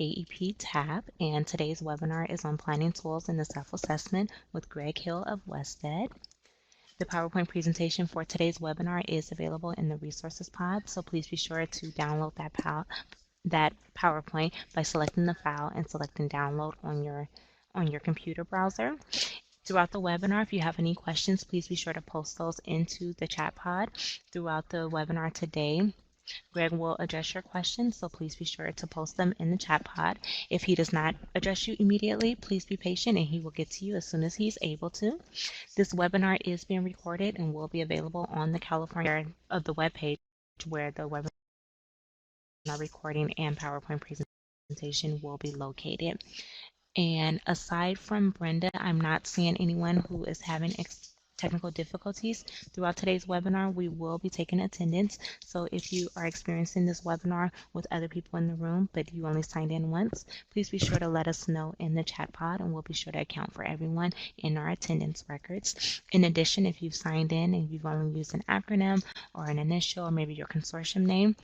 AEP tab, and today's webinar is on planning tools in the self-assessment with Greg Hill of WestEd. The PowerPoint presentation for today's webinar is available in the resources pod, so please be sure to download that PowerPoint by selecting the file and selecting download on your computer browser. Throughout the webinar, if you have any questions, please be sure to post those into the chat pod throughout the webinar today. Greg will address your questions, so please be sure to post them in the chat pod. If he does not address you immediately, please be patient and he will get to you as soon as he's able to. This webinar is being recorded and will be available on the California of the webpage where the webinar recording and PowerPoint presentation will be located. And aside from Brenda, I'm not seeing anyone who is having technical difficulties. Throughout today's webinar, we will be taking attendance. So if you are experiencing this webinar with other people in the room, but you only signed in once, please be sure to let us know in the chat pod and we'll be sure to account for everyone in our attendance records. In addition, if you've signed in and you've only used an acronym or an initial or maybe your consortium name,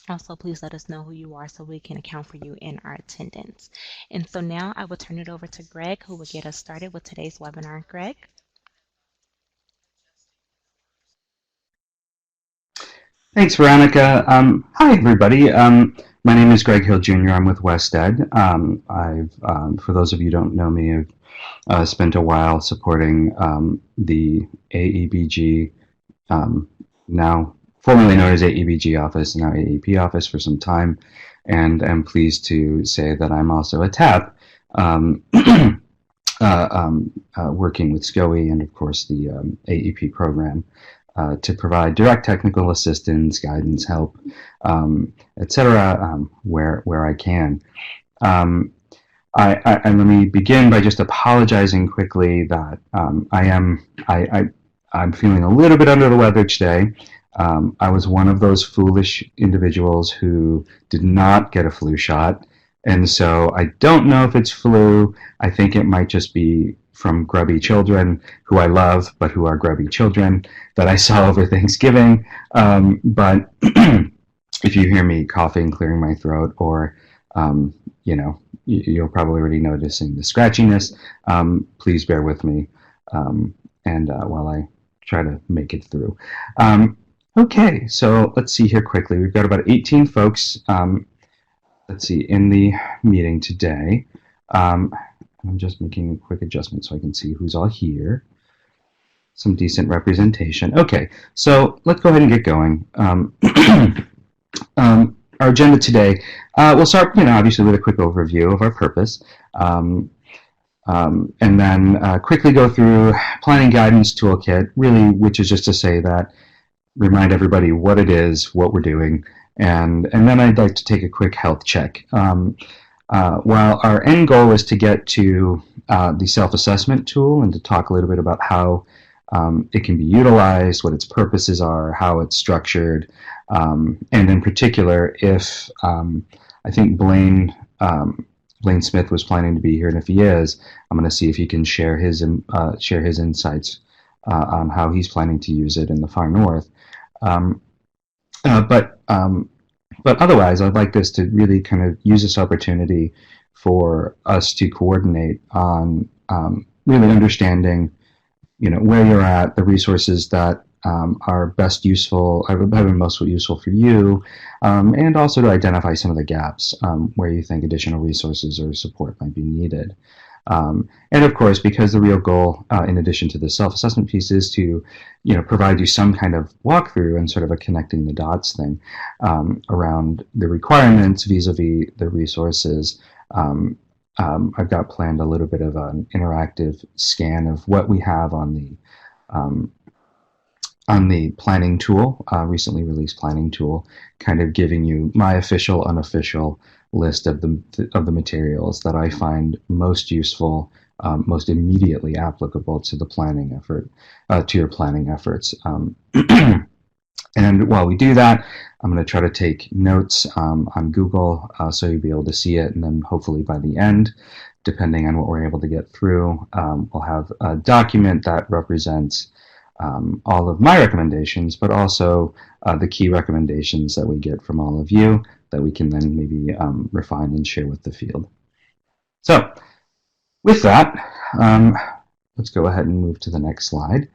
also, please let us know who you are so we can account for you in our attendance. And so now I will turn it over to Greg, who will get us started with today's webinar. Greg? Thanks, Veronica. Hi, everybody. My name is Greg Hill Jr. I'm with WestEd. For those of you who don't know me, I've spent a while supporting the AEBG, now formerly known as AEBG office, now AEP office for some time, and I'm pleased to say that I'm also a TAP, working with SCOE and of course the AEP program to provide direct technical assistance, guidance, help, etc., where I can. And let me begin by just apologizing quickly that I'm feeling a little bit under the weather today. I was one of those foolish individuals who did not get a flu shot, and so I don't know if it's flu. I think it might just be from grubby children who I love, but who are grubby children that I saw over Thanksgiving. But if you hear me coughing, clearing my throat, or you're probably already noticing the scratchiness, please bear with me while I try to make it through. Okay, so let's see here quickly. We've got about 18 folks, let's see, in the meeting today. I'm just making a quick adjustment so I can see who's all here. Some decent representation. Okay, so let's go ahead and get going. Our agenda today, we'll start, obviously with a quick overview of our purpose, and then quickly go through planning guidance toolkit, really, which is just to say that remind everybody what it is, what we're doing, and then I'd like to take a quick health check. While our end goal is to get to the self-assessment tool and to talk a little bit about how it can be utilized, what its purposes are, how it's structured, and in particular, if I think Blaine Smith was planning to be here, and if he is, I'm going to see if he can share his insights on how he's planning to use it in the far north. But otherwise, I'd like this to really kind of use this opportunity for us to coordinate on really understanding, where you're at, the resources that are best useful, have been most useful for you, and also to identify some of the gaps where you think additional resources or support might be needed. And of course, because the real goal, in addition to the self-assessment piece, is to, provide you some kind of walkthrough and sort of a connecting the dots thing around the requirements vis-a-vis the resources. I've got planned a little bit of an interactive scan of what we have on the planning tool, recently released planning tool, kind of giving you my official, unofficial list of the materials that I find most useful, most immediately applicable to the planning effort, to your planning efforts. And while we do that, I'm going to try to take notes on Google so you'll be able to see it, and then hopefully by the end, depending on what we're able to get through, we'll have a document that represents all of my recommendations, but also the key recommendations that we get from all of you that we can then maybe refine and share with the field. So with that, let's go ahead and move to the next slide.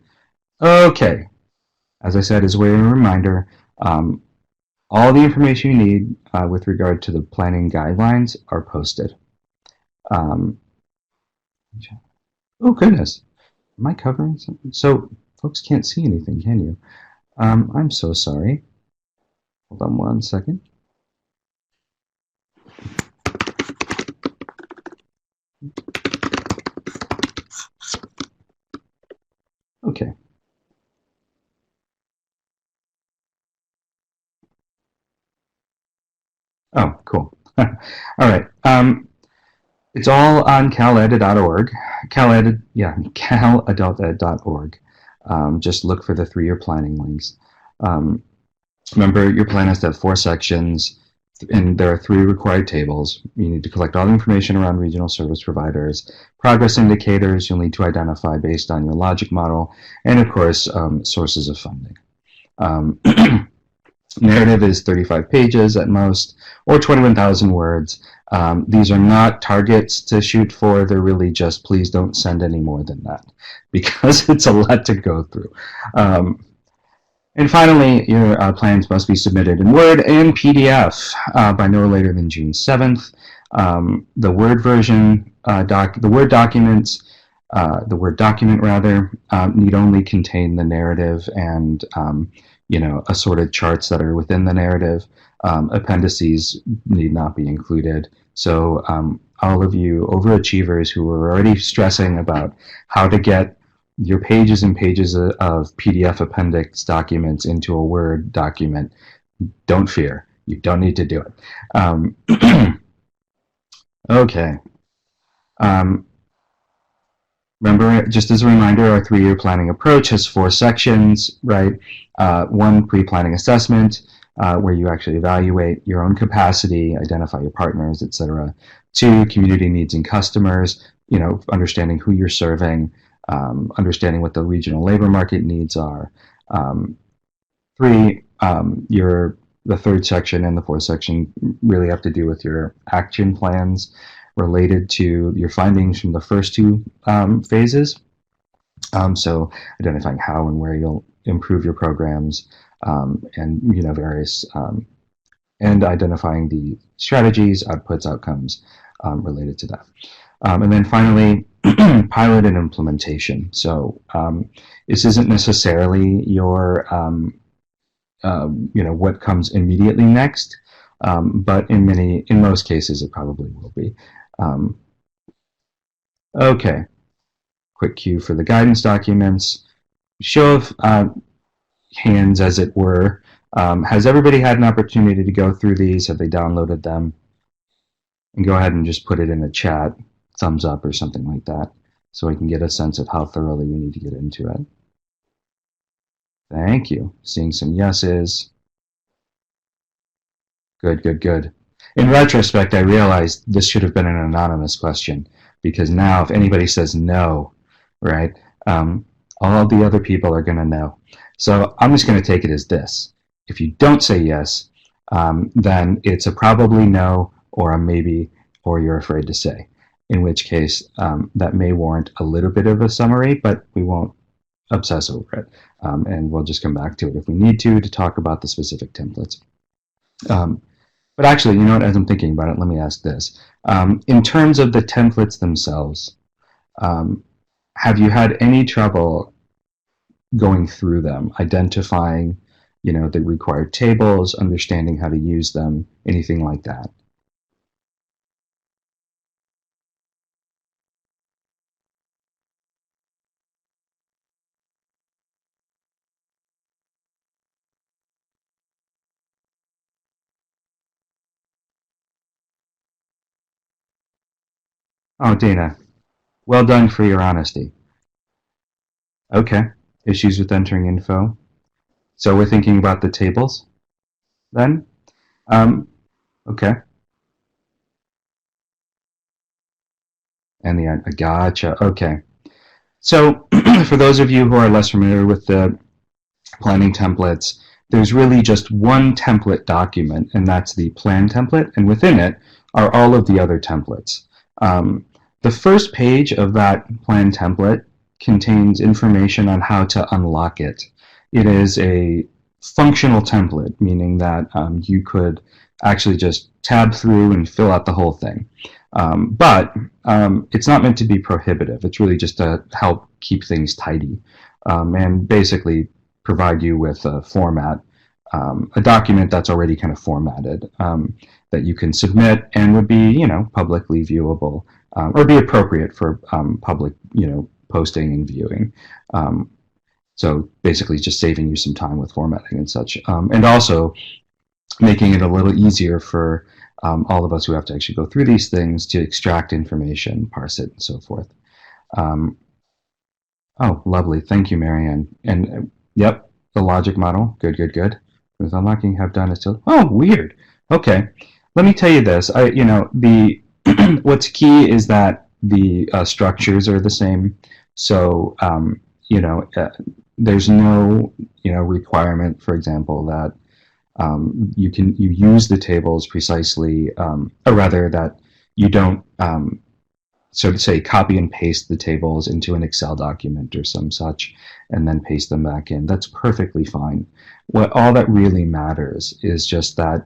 Okay, as I said, as a way of a reminder, all the information you need with regard to the planning guidelines are posted. Oh goodness, am I covering something? So folks can't see anything, can you? I'm so sorry. Hold on one second. Okay. Oh, cool. All right. It's all on caled.org. Caladulted.org. Just look for the 3-year planning links. Remember, your plan has to have 4 sections, and there are 3 required tables. You need to collect all the information around regional service providers, progress indicators you'll need to identify based on your logic model, and of course, sources of funding. Narrative is 35 pages at most, or 21,000 words. These are not targets to shoot for. They're really just, please don't send any more than that, because it's a lot to go through. And finally, your plans must be submitted in Word and PDF by no later than June 7th. The Word version, the Word documents, the Word document rather, need only contain the narrative and assorted charts that are within the narrative. Appendices need not be included. So all of you overachievers who are already stressing about how to get your pages and pages of PDF appendix documents into a Word document, don't fear. You don't need to do it. Okay. Remember, just as a reminder, our 3-year planning approach has 4 sections, right? 1, pre-planning assessment, where you actually evaluate your own capacity, identify your partners, etc. 2, community needs and customers, understanding who you're serving, understanding what the regional labor market needs are. 3, the 3rd section and the 4th section really have to do with your action plans related to your findings from the first 2 phases. So identifying how and where you'll improve your programs, and various and identifying the strategies, outputs, outcomes related to that. And then finally, pilot and implementation. So this isn't necessarily your what comes immediately next, but in most cases it probably will be. Okay, quick cue for the guidance documents. Show of hands, as it were. Has everybody had an opportunity to go through these? Have they downloaded them? And go ahead and just put it in the chat, thumbs up or something like that, so I can get a sense of how thoroughly you need to get into it. Thank you. Seeing some yeses. Good, good, good. In retrospect, I realized this should have been an anonymous question, because now if anybody says no, right, all the other people are going to know. So I'm just going to take it as this. If you don't say yes, then it's a probably no or a maybe, or you're afraid to say, in which case that may warrant a little bit of a summary, but we won't obsess over it. And we'll just come back to it if we need to talk about the specific templates. But actually, you know what, as I'm thinking about it, let me ask this. In terms of the templates themselves, have you had any trouble going through them, identifying, the required tables, understanding how to use them, anything like that? Oh, Dana, well done for your honesty. Okay, issues with entering info. So we're thinking about the tables then? Okay. And the gotcha. Okay. So for those of you who are less familiar with the planning templates, there's really just one template document, and that's the plan template, and within it are all of the other templates. The first page of that plan template contains information on how to unlock it. It is a functional template, meaning that you could actually just tab through and fill out the whole thing. But it's not meant to be prohibitive. It's really just to help keep things tidy and basically provide you with a format, a document that's already kind of formatted that you can submit and would be, publicly viewable or be appropriate for public, posting and viewing. So basically just saving you some time with formatting and such. And also making it a little easier for all of us who have to actually go through these things to extract information, parse it, and so forth. Oh, lovely. Thank you, Marianne. And yep, the logic model. Good, good, good. With unlocking, have done is still. Oh, weird. Okay. Let me tell you this. The what's key is that the structures are the same. So, there's no, requirement, for example, that you use the tables precisely, or rather that you don't, so to say, copy and paste the tables into an Excel document or some such, and then paste them back in. That's perfectly fine. All that really matters is just that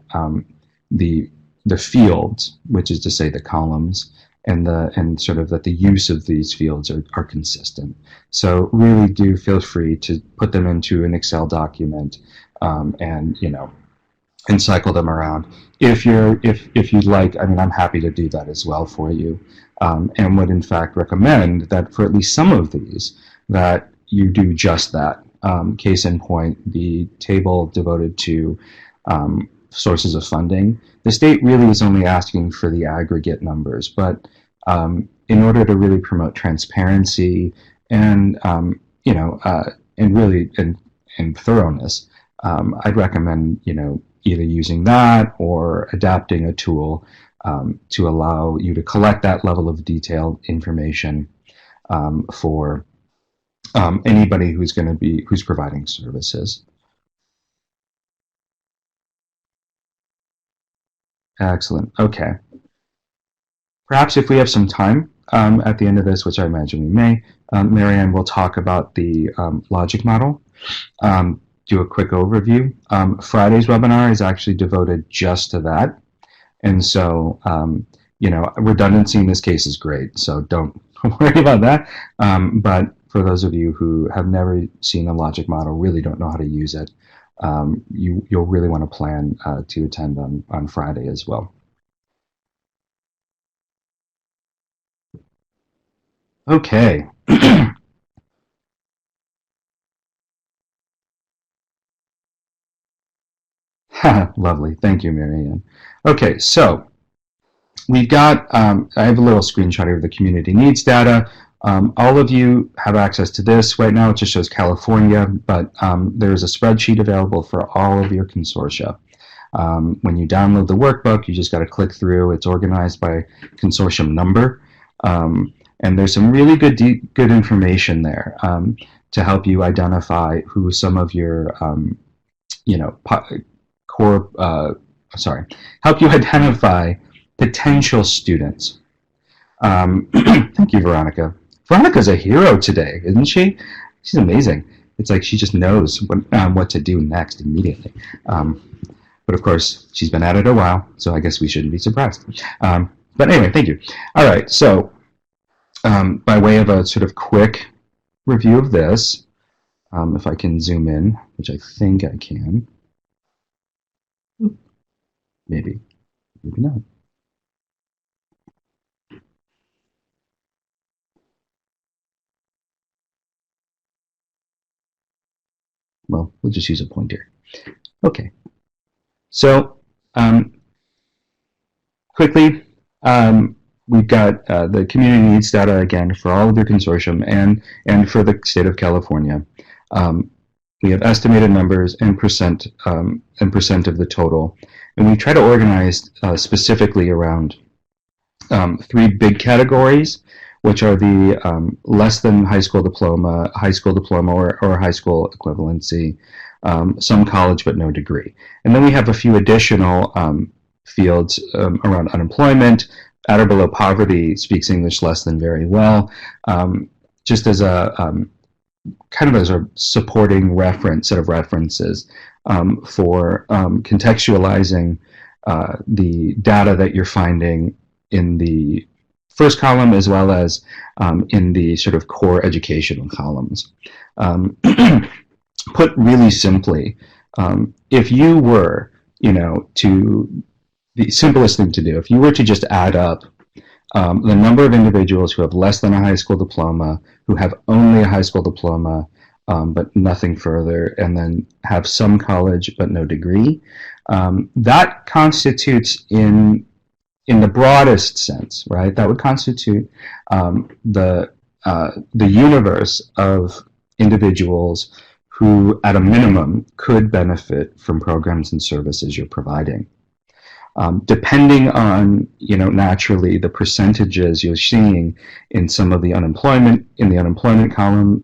the fields, which is to say the columns, and sort of that the use of these fields are consistent. So really do feel free to put them into an Excel document, and cycle them around. If you'd like, I'm happy to do that as well for you, and would in fact recommend that for at least some of these that you do just that. Case in point, the table devoted to sources of funding. The state really is only asking for the aggregate numbers, but in order to really promote transparency and and thoroughness, I'd recommend either using that or adapting a tool to allow you to collect that level of detailed information for anybody who's providing services. Excellent. Okay. Perhaps if we have some time at the end of this, which I imagine we may, Marianne will talk about the logic model, do a quick overview. Friday's webinar is actually devoted just to that. And so, redundancy in this case is great, so don't worry about that. But for those of you who have never seen a logic model, really don't know how to use it, you'll really want to plan to attend on Friday as well. Okay. Lovely. Thank you, Marianne. Okay, so we've got, I have a little screenshot here of the community needs data. All of you have access to this. Right now it just shows California, but there's a spreadsheet available for all of your consortia. When you download the workbook, you just got to click through. It's organized by consortium number. And there's some really good information there to help you identify who some of your, help you identify potential students. Thank you, Veronica. Veronica's a hero today, isn't she? She's amazing. It's like she just knows what to do next immediately. But of course, she's been at it a while, so I guess we shouldn't be surprised. But anyway, thank you. All right, so by way of a sort of quick review of this, if I can zoom in, which I think I can. Maybe not. Well, we'll just use a pointer. Okay. So quickly, we've got the community needs data again for all of your consortium and for the state of California. We have estimated numbers and percent of the total, and we try to organize specifically around 3 big categories, which are the less than high school diploma or high school equivalency, some college but no degree. And then we have a few additional fields around unemployment. At or below poverty speaks English less than very well. Just as a kind of as a supporting set of references for contextualizing the data that you're finding in the first column as well as in the sort of core educational columns. Put really simply, if you were, the simplest thing to do, if you were to just add up the number of individuals who have less than a high school diploma, who have only a high school diploma, but nothing further, and then have some college but no degree, that constitutes in the broadest sense, right? That would constitute the universe of individuals who, at a minimum, could benefit from programs and services you're providing. Depending on, naturally the percentages you're seeing in some of the unemployment, in the unemployment column,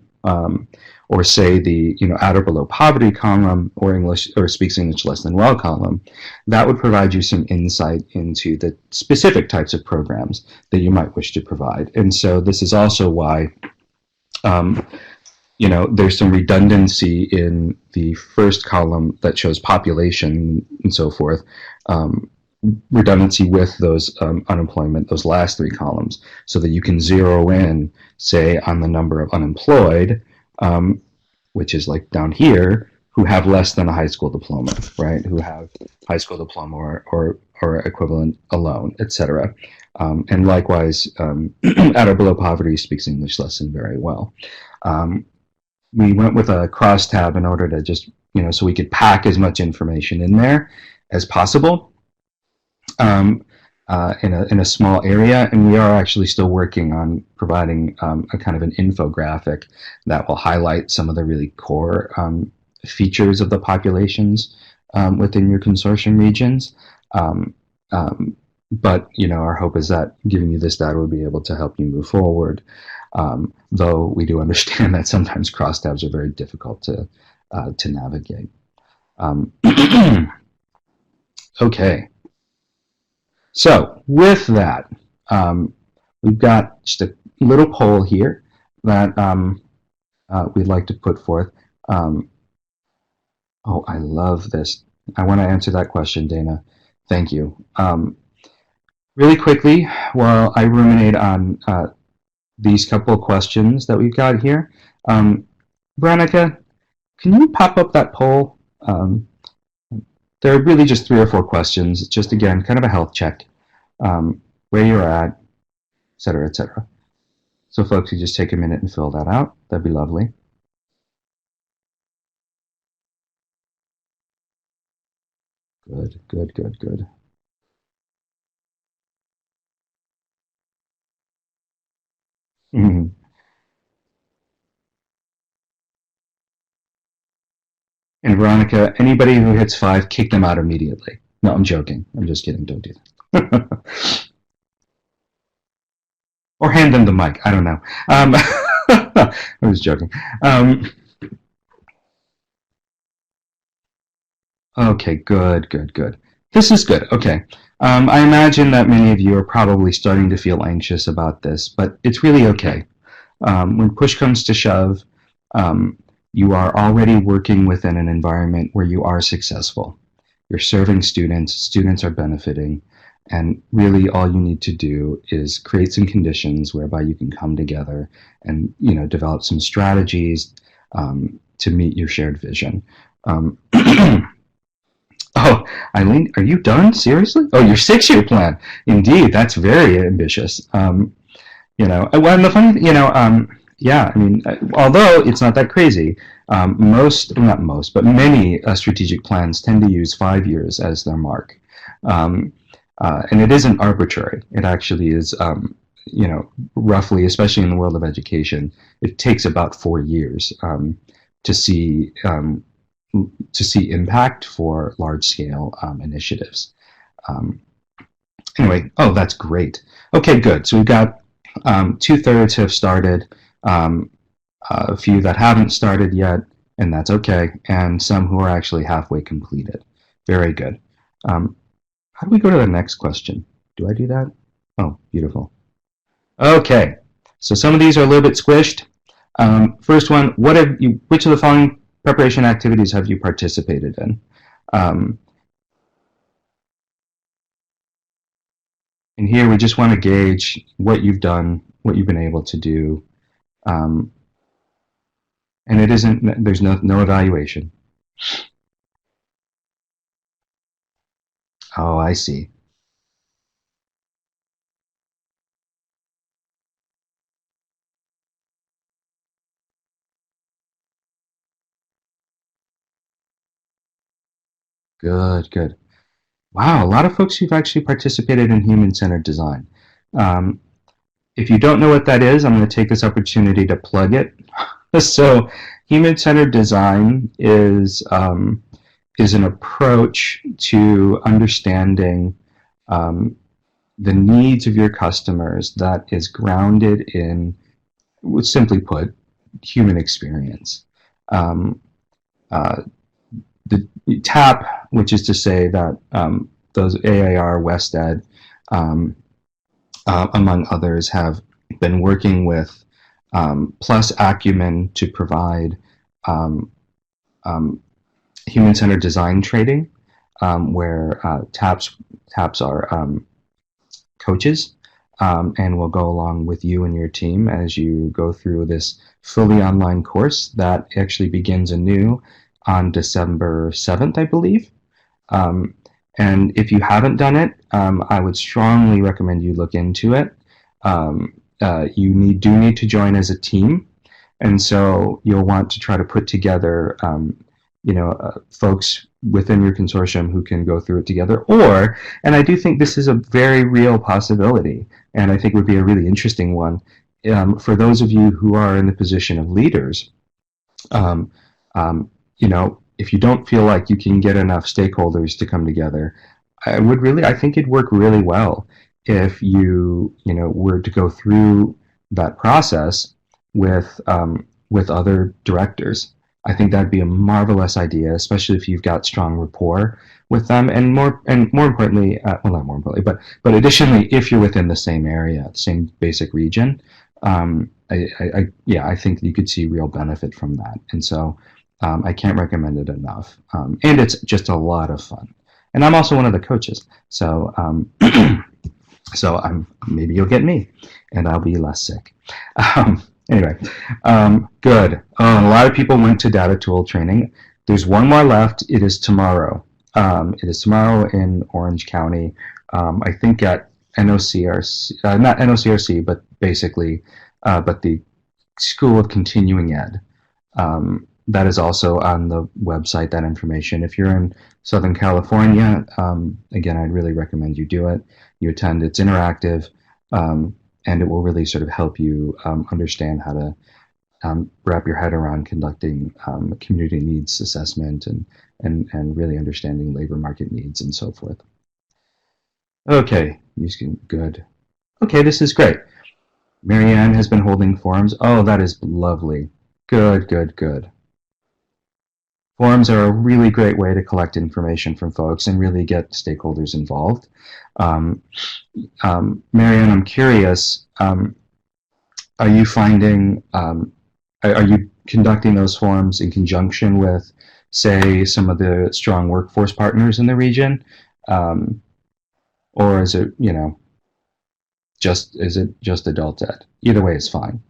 or say the, at or below poverty column, or English, or speaks English less than well column, that would provide you some insight into the specific types of programs that you might wish to provide. And so this is also why, there's some redundancy in the first column that shows population and so forth, redundancy with those unemployment, those last three columns, so that you can zero in, say, on the number of unemployed, which is like down here, who have less than a high school diploma, right? Who have high school diploma or equivalent alone, etc. And likewise, at or below poverty speaks English less than very well. We went with a crosstab in order to just, so we could pack as much information in there as possible in a small area. And we are actually still working on providing a kind of an infographic that will highlight some of the really core features of the populations within your consortium regions. But, our hope is that giving you this data will be able to help you move forward. Though we do understand that sometimes crosstabs are very difficult to navigate. Okay. So with that, we've got just a little poll here that we'd like to put forth. Oh, I love this. I want to answer that question, Dana. Thank you. Really quickly, while I ruminate on these couple of questions that we've got here, Veronica, can you pop up that poll? There are really just 3 or 4 questions. It's just, again, kind of a health check, where you're at, et cetera, et cetera. So folks, you just take a minute and fill that out. That'd be lovely. Good, good, good, good. Mm-hmm. And Veronica, anybody who hits 5, kick them out immediately. No, I'm joking. I'm just kidding. Don't do that. Or hand them the mic. I don't know. I was joking. Okay, good, good, good. This is good. Okay. I imagine that many of you are probably starting to feel anxious about this, but it's really okay. When push comes to shove, you are already working within an environment where you are successful. You're serving students, students are benefiting, and really all you need to do is create some conditions whereby you can come together and, develop some strategies to meet your shared vision. Oh, Eileen, are you done? Seriously? Oh, your 6-year plan. Indeed, that's very ambitious. Well, and the funny, yeah, I mean, although it's not that crazy, not most, but many strategic plans tend to use 5 years as their mark. And it isn't arbitrary. It actually is, roughly, especially in the world of education, it takes about 4 years to see impact for large-scale initiatives. Anyway, oh, that's great. Okay, good. So we've got 2/3 have started, a few that haven't started yet, and that's okay, and some who are actually halfway completed. Very good. How do we go to the next question? Do I do that? Oh, beautiful. Okay, so some of these are a little bit squished. First one, which of the following preparation activities have you participated in? Um, and here we just want to gauge what you've done, what you've been able to do. Um, and there's no evaluation. Oh, I see. Good, good. Wow, a lot of folks who've actually participated in human-centered design. Um, if you don't know what that is, I'm going to take this opportunity to plug it. So, human-centered design is an approach to understanding um, the needs of your customers that is grounded in, simply put, human experience. Um, uh, the TAP, which is to say that those AAR, WestEd, um, among others, have been working with Plus Acumen to provide um, um, human-centered design training, where TAPs are coaches, and will go along with you and your team as you go through this fully online course that actually begins anew on December 7th, I believe. Um, and if you haven't done it, I would strongly recommend you look into it. You do need to join as a team, and so you'll want to try to put together, folks within your consortium who can go through it together. Or, and I do think this is a very real possibility, and I think would be a really interesting one for those of you who are in the position of leaders. Um, if you don't feel like you can get enough stakeholders to come together, I think it'd work really well if were to go through that process with other directors. I think that'd be a marvelous idea, especially if you've got strong rapport with them, and more importantly, well, not more importantly, but additionally, if you're within the same area, the same basic region, I think you could see real benefit from that. And so I can't recommend it enough. And it's just a lot of fun. And I'm also one of the coaches, so maybe you'll get me, and I'll be less sick. Anyway, good. A lot of people went to data tool training. There's one more left. It is tomorrow. It is tomorrow in Orange County. I think at NOCRC, not NOCRC, but basically, but the School of Continuing Ed. That is also on the website, that information. If you're in Southern California, again, I'd really recommend you do it. You attend, it's interactive, and it will really sort of help you understand how to wrap your head around conducting community needs assessment and really understanding labor market needs and so forth. Okay, good. Okay, this is great. Marianne has been holding forums. Oh, that is lovely. Good, good, good. Forums are a really great way to collect information from folks and really get stakeholders involved. Marianne, I'm curious, are you finding, are you conducting those forums in conjunction with, say, some of the strong workforce partners in the region? Or is it, just adult ed? Either way is fine.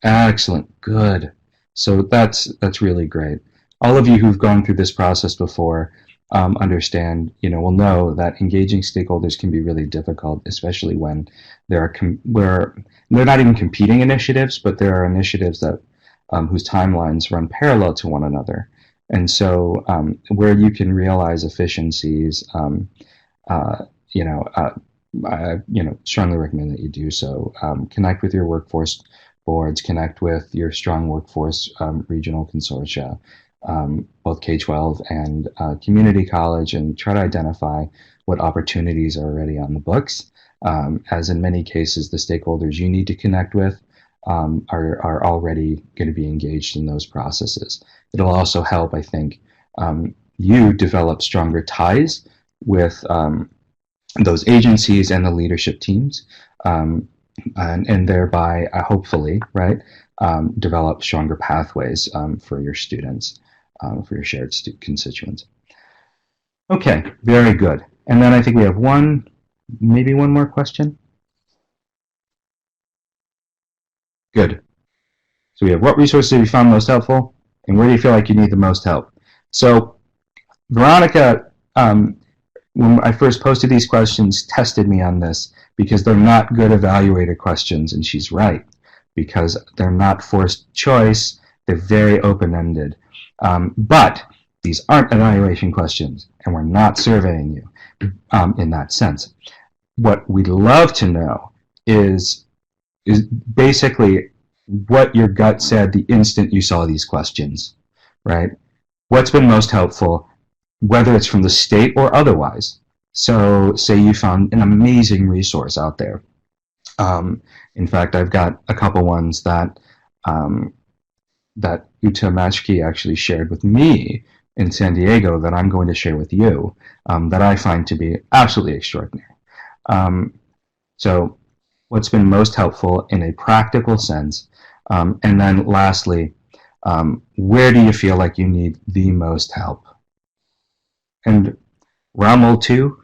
Excellent. Good. So that's really great. All of you who've gone through this process before understand, will know that engaging stakeholders can be really difficult, especially when where they're not even competing initiatives, but there are initiatives that whose timelines run parallel to one another. And so where you can realize efficiencies, I strongly recommend that you do so. Connect with your workforce boards, connect with your strong workforce regional consortia, both K-12 and community college, and try to identify what opportunities are already on the books. As in many cases, the stakeholders you need to connect with are already going to be engaged in those processes. It'll also help, I think, you develop stronger ties with those agencies and the leadership teams, and thereby, hopefully, right, develop stronger pathways for your students, for your shared constituents. Okay, very good. And then I think we have maybe one more question. Good. So we have, what resources have you found most helpful, and where do you feel like you need the most help? So Veronica, when I first posted these questions, tested me on this because they're not good evaluator questions, and she's right, because they're not forced choice, they're very open-ended. But these aren't evaluation questions, and we're not surveying you in that sense. What we'd love to know is basically what your gut said the instant you saw these questions, right? What's been most helpful, whether it's from the state or otherwise. So say you found an amazing resource out there. In fact, I've got a couple ones that Uta Machki actually shared with me in San Diego that I'm going to share with you, that I find to be absolutely extraordinary. So what's been most helpful in a practical sense, and then lastly, where do you feel like you need the most help? And Rommel too,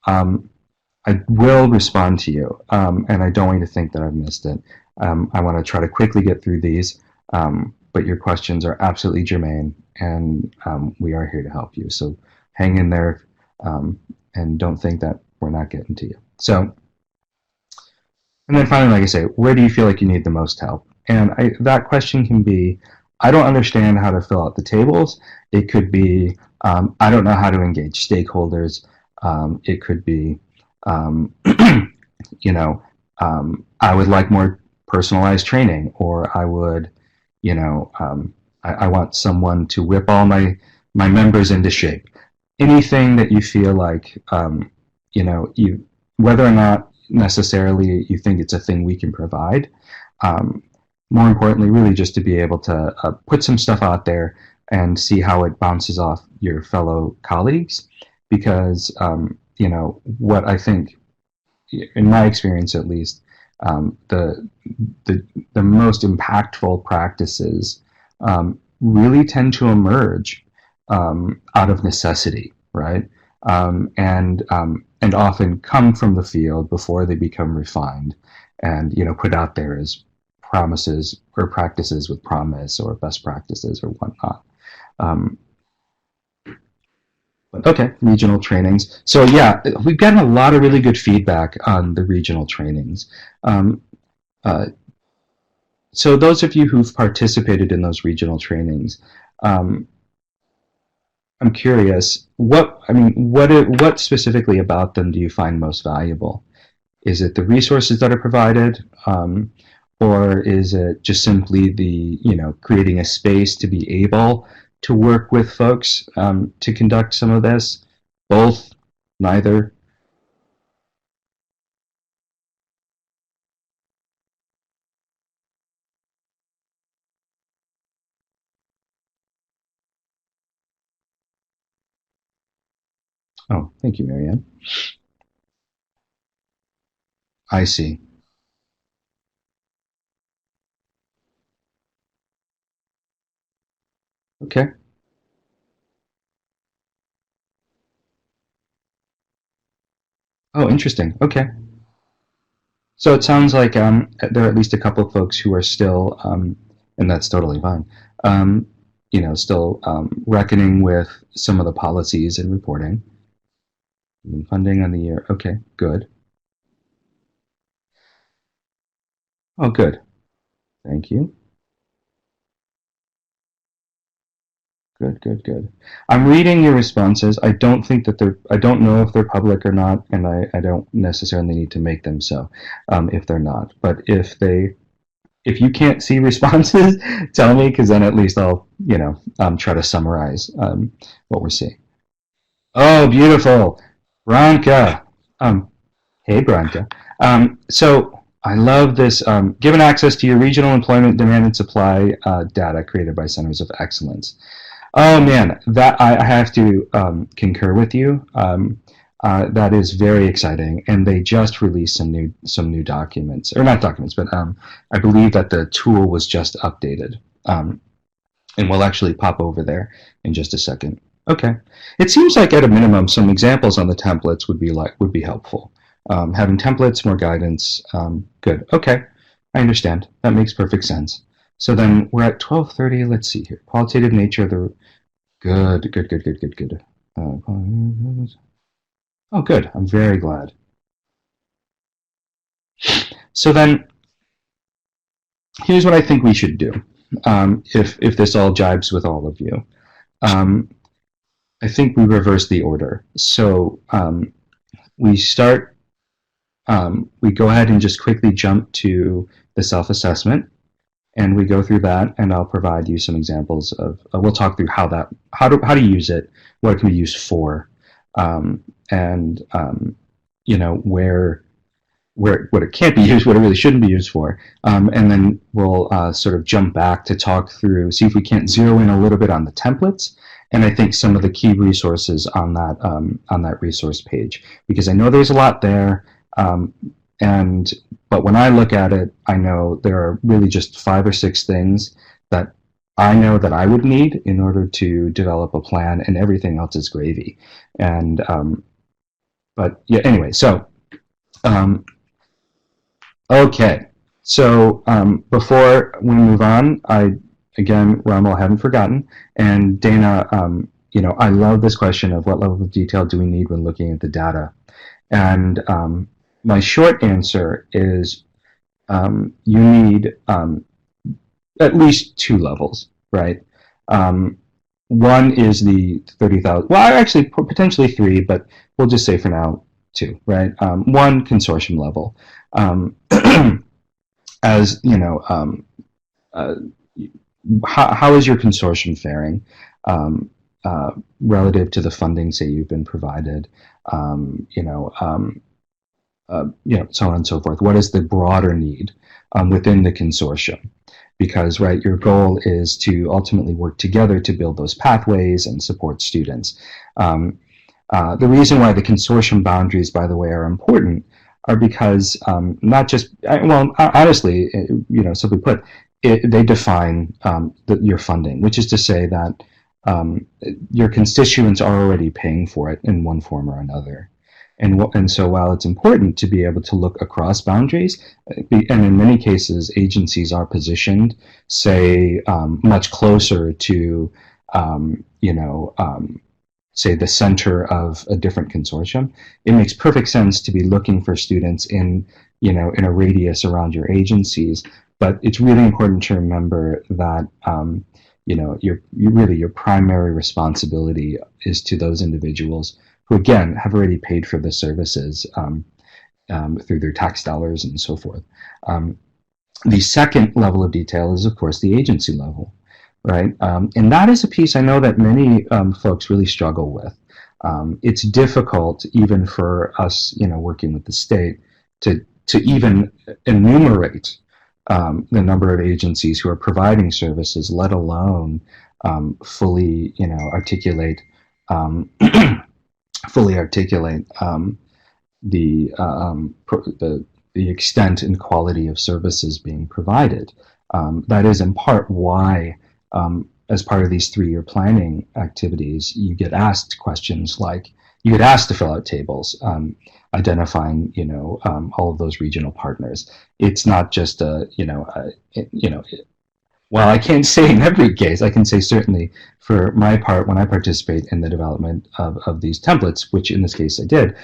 I will respond to you, and I don't want you to think that I've missed it. I want to try to quickly get through these, but your questions are absolutely germane, and we are here to help you. So hang in there, and don't think that we're not getting to you. So, and then finally, like I say, where do you feel like you need the most help? And that question can be, I don't understand how to fill out the tables. It could be, I don't know how to engage stakeholders. It could be, you know, I would like more personalized training, or I would, you know, I want someone to whip all my members into shape. Anything that you feel like, you know, whether or not necessarily you think it's a thing we can provide, more importantly, really just to be able to put some stuff out there and see how it bounces off your fellow colleagues. Because, you know, what I think, in my experience at least, the most impactful practices really tend to emerge out of necessity, right? And often come from the field before they become refined and, you know, put out there as promises or practices with promise or best practices or whatnot. But okay, regional trainings. So yeah, we've gotten a lot of really good feedback on the regional trainings. So those of you who've participated in those regional trainings, I'm curious, what specifically about them do you find most valuable? Is it the resources that are provided, or is it just simply the, you know, creating a space to be able to work with folks to conduct some of this? Both? Neither? Oh, thank you, Marianne. I see. Okay. Oh, interesting. Okay. So it sounds like there are at least a couple of folks who are still, and that's totally fine, you know, still reckoning with some of the policies and reporting. And funding on the year. Okay, good. Oh, good. Thank you. Good, good, good. I'm reading your responses. I don't think that I don't know if they're public or not, and I don't necessarily need to make them so, if they're not. But if you can't see responses, tell me, because then at least I'll, you know, try to summarize what we're seeing. Oh, beautiful. Branka. Hey, Branka. So I love this. Given access to your regional employment demand and supply data created by Centers of Excellence. Oh man, that I have to concur with you. That is very exciting, and they just released some new documents, or not documents, but I believe that the tool was just updated, and we'll actually pop over there in just a second. Okay, it seems like at a minimum, some examples on the templates would be helpful. Having templates, more guidance, good. Okay, I understand. That makes perfect sense. So then we're at 12:30. Let's see here. Qualitative nature of the good. Oh, good. I'm very glad. So then, here's what I think we should do. If this all jibes with all of you, I think we reverse the order. So we start. We go ahead and just quickly jump to the self-assessment, and we go through that, and I'll provide you some examples of. We'll talk through how to use it, what it can be used for, and where what it can't be used, what it really shouldn't be used for, and then we'll sort of jump back to talk through, see if we can't zero in a little bit on the templates, and I think some of the key resources on that resource page, because I know there's a lot there. But when I look at it, I know there are really just 5 or 6 things that I know that I would need in order to develop a plan, and everything else is gravy. And but yeah, anyway, so okay. So before we move on, again, Rommel, I haven't forgotten, and Dana, I love this question of what level of detail do we need when looking at the data, and my short answer is you need at least 2 levels, right? One is the 30,000, well, actually potentially 3, but we'll just say for now 2, right? One, consortium level. As you know, how is your consortium faring relative to the funding, say, you've been provided? So on and so forth. What is the broader need within the consortium? Because, right, your goal is to ultimately work together to build those pathways and support students. The reason why the consortium boundaries, by the way, are important are because not just, well, honestly, simply put, they define your funding, which is to say that your constituents are already paying for it in one form or another. And so while it's important to be able to look across boundaries, and in many cases agencies are positioned, say, much closer to, say, the center of a different consortium, it makes perfect sense to be looking for students in a radius around your agencies. But it's really important to remember that your primary responsibility is to those individuals who, again, have already paid for the services through their tax dollars and so forth. The second level of detail is, of course, the agency level, right? And that is a piece I know that many folks really struggle with. It's difficult, even for us, working with the state, to even enumerate the number of agencies who are providing services, let alone fully, articulate the extent and quality of services being provided. That is in part why, as part of these 3-year planning activities, you get asked questions like, you get asked to fill out tables identifying, all of those regional partners. It's not just well, I can't say in every case. I can say certainly for my part, when I participate in the development of these templates, which in this case I did,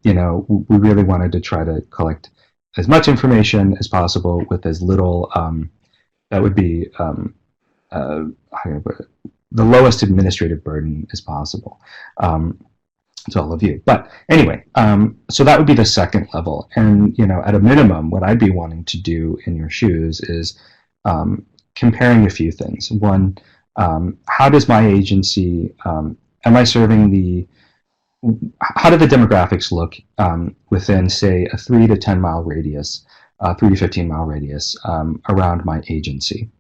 we really wanted to try to collect as much information as possible with as little, that would be the lowest administrative burden as possible to all of you. But anyway, so that would be the second level. And, at a minimum, what I'd be wanting to do in your shoes is comparing a few things. One, how does my agency, am I serving how do the demographics look within, say, a 3 to 10 mile radius 3 to 15 mile radius around my agency.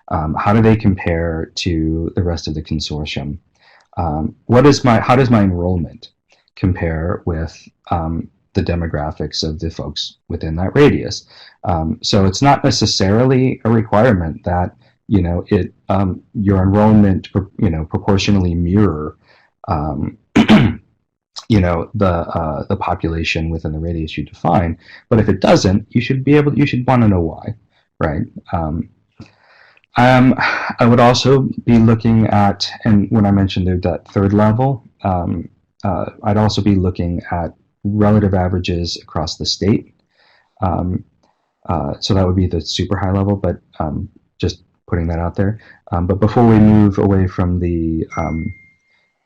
How do they compare to the rest of the consortium? How does my enrollment compare with the demographics of the folks within that radius? So it's not necessarily a requirement that your enrollment proportionally mirror the population within the radius you define. But if it doesn't, you should want to know why, right? I would also be looking at, and when I mentioned that third level, I'd also be looking at relative averages across the state. So that would be the super high level, but just putting that out there. But before we move away from the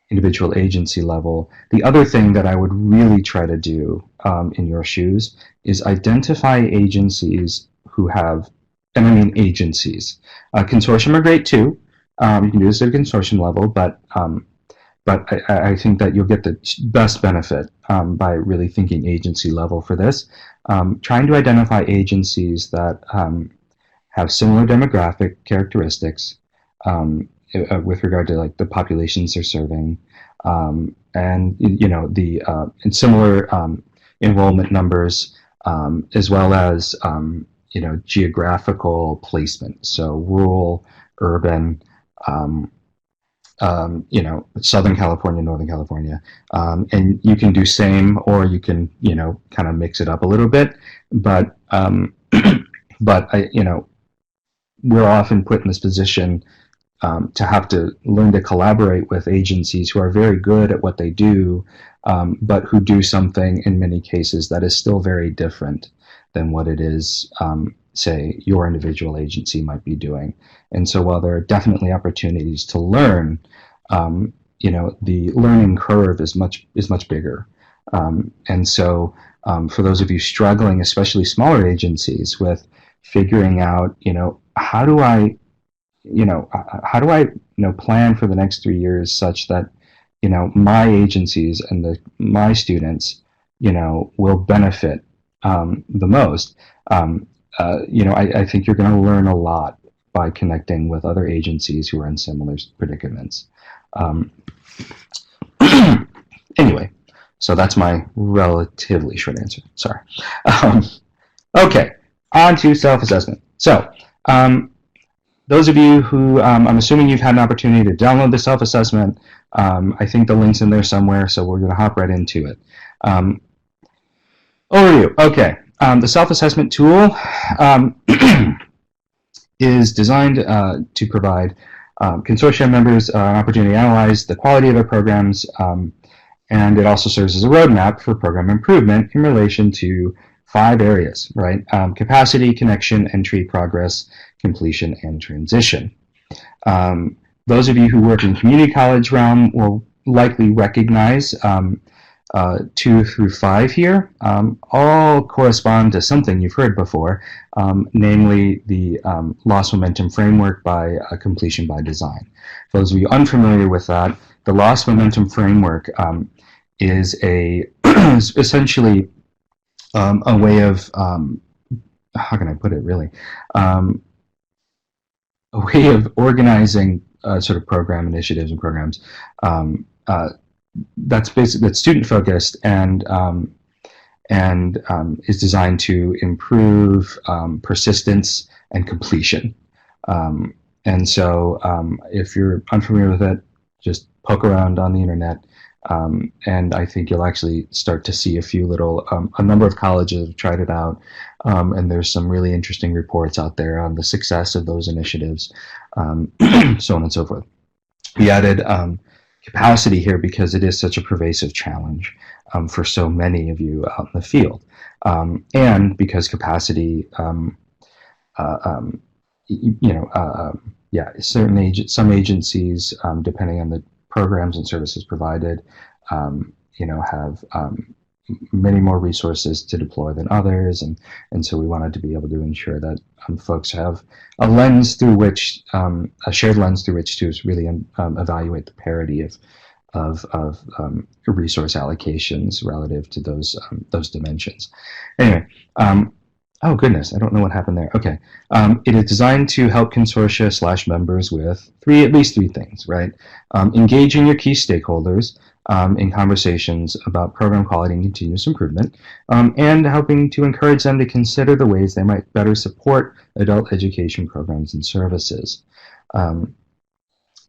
individual agency level, the other thing that I would really try to do in your shoes is identify agencies who have, and I mean agencies. Consortium are great too. You can do this at a consortium level, but I think that you'll get the best benefit by really thinking agency level for this. Trying to identify agencies that have similar demographic characteristics with regard to like the populations they're serving, and and similar enrollment numbers, as well as geographical placement. So rural, urban, Southern California, Northern California, and you can do same, or you can kind of mix it up a little bit, but we're often put in this position to have to learn to collaborate with agencies who are very good at what they do, but who do something in many cases that is still very different than what it is, say, your individual agency might be doing. And so while there are definitely opportunities to learn, the learning curve is much bigger. And so for those of you struggling, especially smaller agencies, with figuring out, how do I plan for the next 3 years such that my agencies and my students will benefit the most. I think you're going to learn a lot by connecting with other agencies who are in similar predicaments. Anyway, so that's my relatively short answer. Sorry. Okay, on to self-assessment. So those of you who, I'm assuming you've had an opportunity to download the self-assessment. I think the link's in there somewhere, so we're going to hop right into it. Overview. Okay. The self-assessment tool is designed to provide consortium members an opportunity to analyze the quality of their programs, and it also serves as a roadmap for program improvement in relation to 5 areas, right? Capacity, connection, entry, progress, completion, and transition. Those of you who work in community college realm will likely recognize 2 through 5 here, all correspond to something you've heard before, namely the loss momentum framework by completion by design. For those of you unfamiliar with that, the loss momentum framework is essentially a way of, how can I put it really, a way of organizing sort of program initiatives and programs that's student focused and is designed to improve persistence and completion. And so if you're unfamiliar with it, just poke around on the internet, and I think you'll actually start to see a number of colleges have tried it out, and there's some really interesting reports out there on the success of those initiatives, so on and so forth. We added capacity here because it is such a pervasive challenge for so many of you out in the field, and because capacity, some agencies, depending on the programs and services provided, have many more resources to deploy than others, and so we wanted to be able to ensure that folks have a lens through which, a shared lens through which to really evaluate the parity of resource allocations relative to those dimensions. Anyway, Oh goodness, I don't know what happened there. Okay, it is designed to help consortia / members with at least three things, right? Engaging your key stakeholders in conversations about program quality and continuous improvement, and helping to encourage them to consider the ways they might better support adult education programs and services. Um,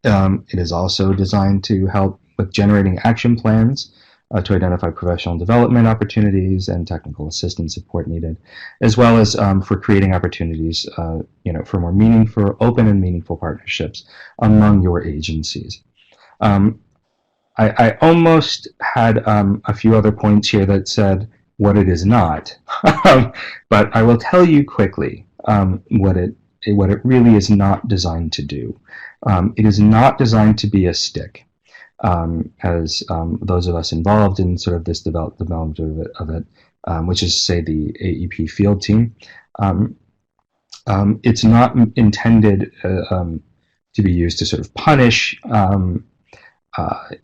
it is also designed to help with generating action plans to identify professional development opportunities and technical assistance support needed, as well as for creating opportunities, for more meaningful, open and meaningful partnerships among your agencies. I almost had a few other points here that said what it is not, but I will tell you quickly what it really is not designed to do. It is not designed to be a stick, as those of us involved in sort of this development of it, which is, say, the AEP field team. It's not intended to be used to sort of punish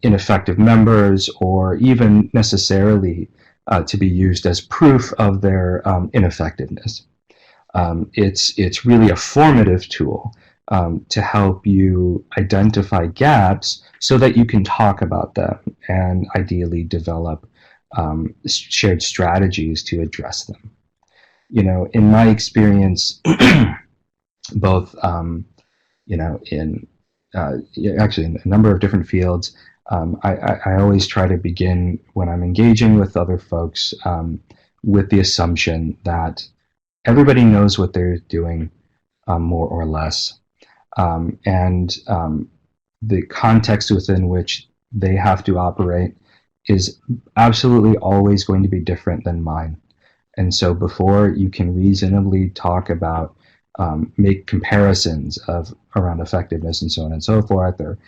ineffective members, or even necessarily to be used as proof of their ineffectiveness. It's really a formative tool to help you identify gaps so that you can talk about them and ideally develop shared strategies to address them. In my experience, both in actually in a number of different fields, I always try to begin when I'm engaging with other folks with the assumption that everybody knows what they're doing, more or less, and the context within which they have to operate is absolutely always going to be different than mine. And so before you can reasonably talk about make comparisons around effectiveness and so on and so forth, or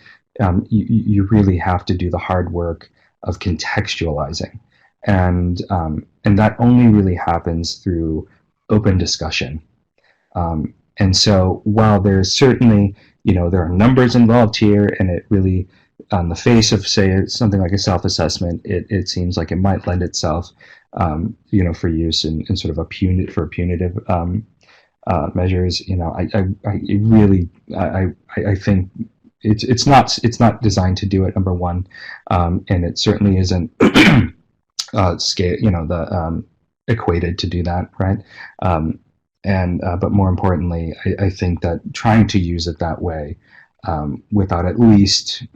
you really have to do the hard work of contextualizing, and that only really happens through open discussion. And so while there's certainly, there are numbers involved here, and it really, on the face of, say, something like a self-assessment, it seems like it might lend itself, for use in sort of punitive measures. I think it's not designed to do it, number one, and it certainly isn't equated to do that, right? But more importantly, I think that trying to use it that way, without at least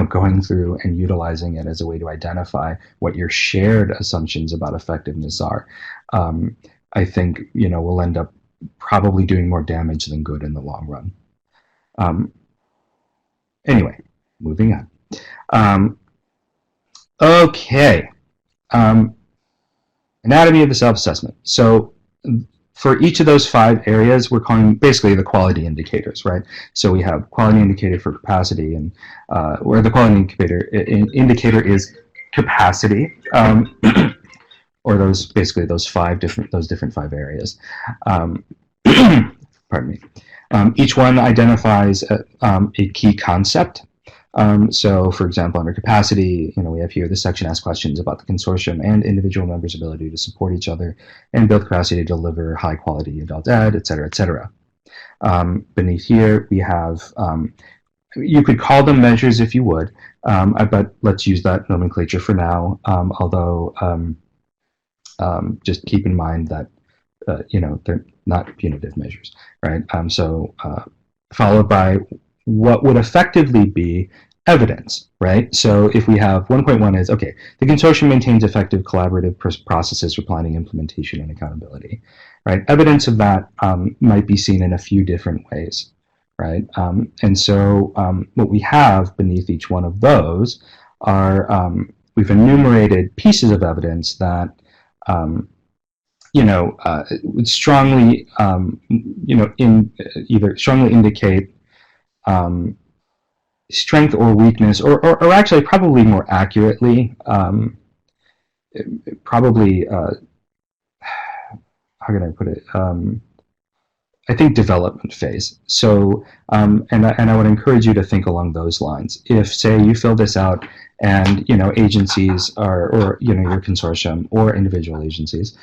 going through and utilizing it as a way to identify what your shared assumptions about effectiveness are, I think will end up probably doing more damage than good in the long run. Anyway, moving on. Okay. Anatomy of the self-assessment. So for each of those 5 areas, we're calling basically the quality indicators, right? So we have quality indicator for capacity, and where the quality indicator is capacity, or those different 5 areas. Pardon me. Each one identifies a key concept. So, for example, under capacity, we have here this section asks questions about the consortium and individual members' ability to support each other and build capacity to deliver high-quality adult ed, et cetera, et cetera. Beneath here, we have, you could call them measures if you would, but let's use that nomenclature for now, although just keep in mind that, they're not punitive measures, right? Followed by what would effectively be evidence, right? So if we have 1.1 is, okay, the consortium maintains effective collaborative processes for planning, implementation, and accountability, right? Evidence of that might be seen in a few different ways, right? And so what we have beneath each one of those are, we've enumerated pieces of evidence that would strongly, either strongly indicate strength or weakness, or actually probably more accurately, probably, how can I put it? I think development phase. So, and I would encourage you to think along those lines. If, say, you fill this out and, agencies are, or, your consortium or individual agencies,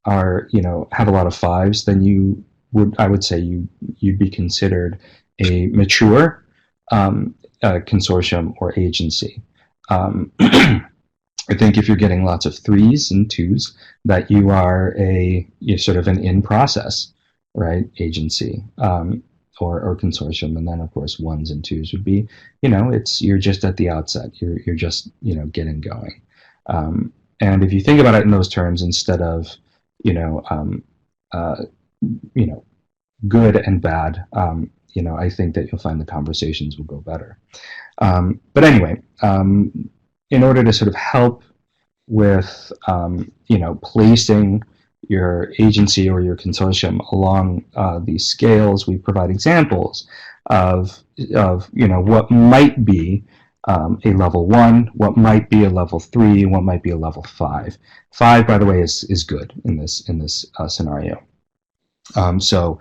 are, have a lot of fives, then I would say you'd be considered a mature consortium or agency. I think if you're getting lots of threes and twos, that you're sort of an in process, right, agency, or consortium. And then of course ones and twos would be, you're just at the outset. You're just getting going. And if you think about it in those terms instead of uh, good and bad, I think that you'll find the conversations will go better. But anyway, in order to sort of help with placing your agency or your consortium along these scales, we provide examples of what might be a level 1, what might be a level 3, what might be a level 5. 5, by the way, is good in this scenario. So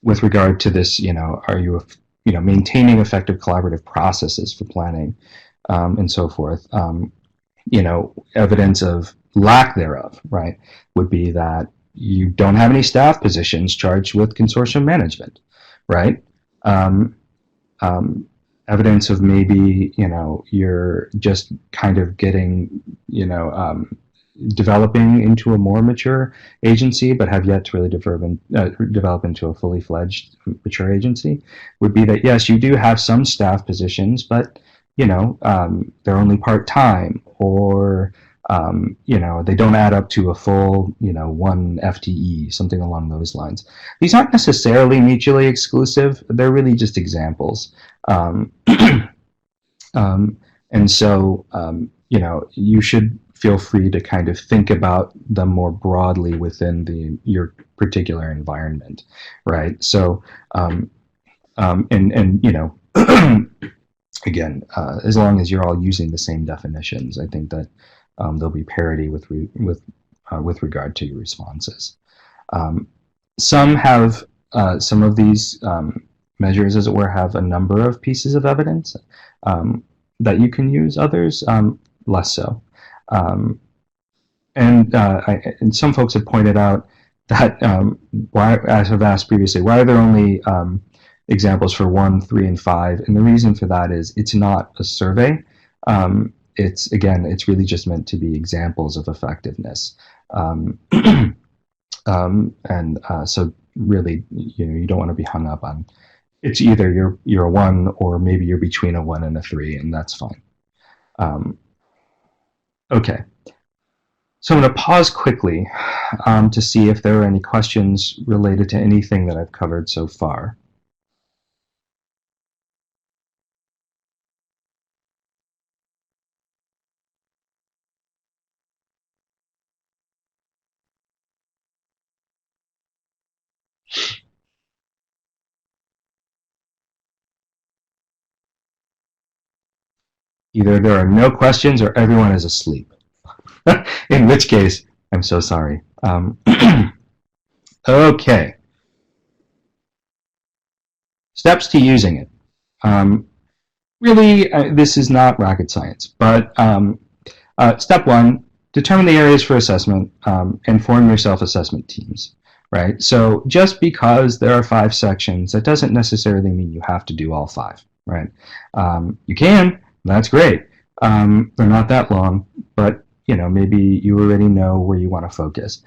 with regard to this, are you maintaining effective collaborative processes for planning and so forth? Evidence of lack thereof, right, would be that you don't have any staff positions charged with consortium management, right? Evidence of maybe, you're just kind of getting, developing into a more mature agency, but have yet to really develop into a fully fledged mature agency, would be that, yes, you do have some staff positions, but they're only part-time, or they don't add up to a full 1 FTE, something along those lines. These aren't necessarily mutually exclusive. They're really just examples. And so you should feel free to kind of think about them more broadly within your particular environment, right? So again, as long as you're all using the same definitions, I think that there'll be parity with regard to your responses. Some of these measures, as it were, have a number of pieces of evidence that you can use. Others, less so. And some folks have pointed out that, as I've asked previously, why are there only examples for 1, 3, and 5? And the reason for that is it's not a survey. It's really just meant to be examples of effectiveness. So really, you don't want to be hung up on, it's either you're a 1 or maybe you're between a 1 and a 3, and that's fine. Okay. So I'm going to pause quickly to see if there are any questions related to anything that I've covered so far. Either there are no questions or everyone is asleep. In which case, I'm so sorry. Okay. Steps to using it. Really, this is not rocket science, but step 1, determine the areas for assessment and form your self-assessment teams. Right? So just because there are 5 sections, that doesn't necessarily mean you have to do all 5. Right? You can. That's great. They're not that long, but maybe you already know where you want to focus.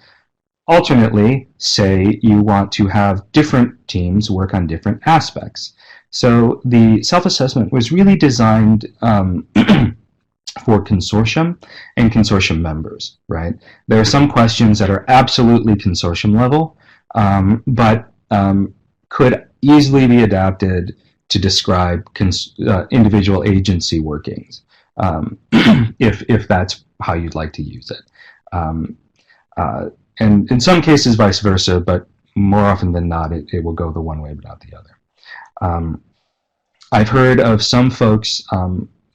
Alternately, say you want to have different teams work on different aspects. So the self-assessment was really designed for consortium and consortium members, right? There are some questions that are absolutely consortium level, but could easily be adapted to describe individual agency workings, if that's how you'd like to use it. And in some cases, vice versa, but more often than not, it will go the one way but not the other. I've heard of some folks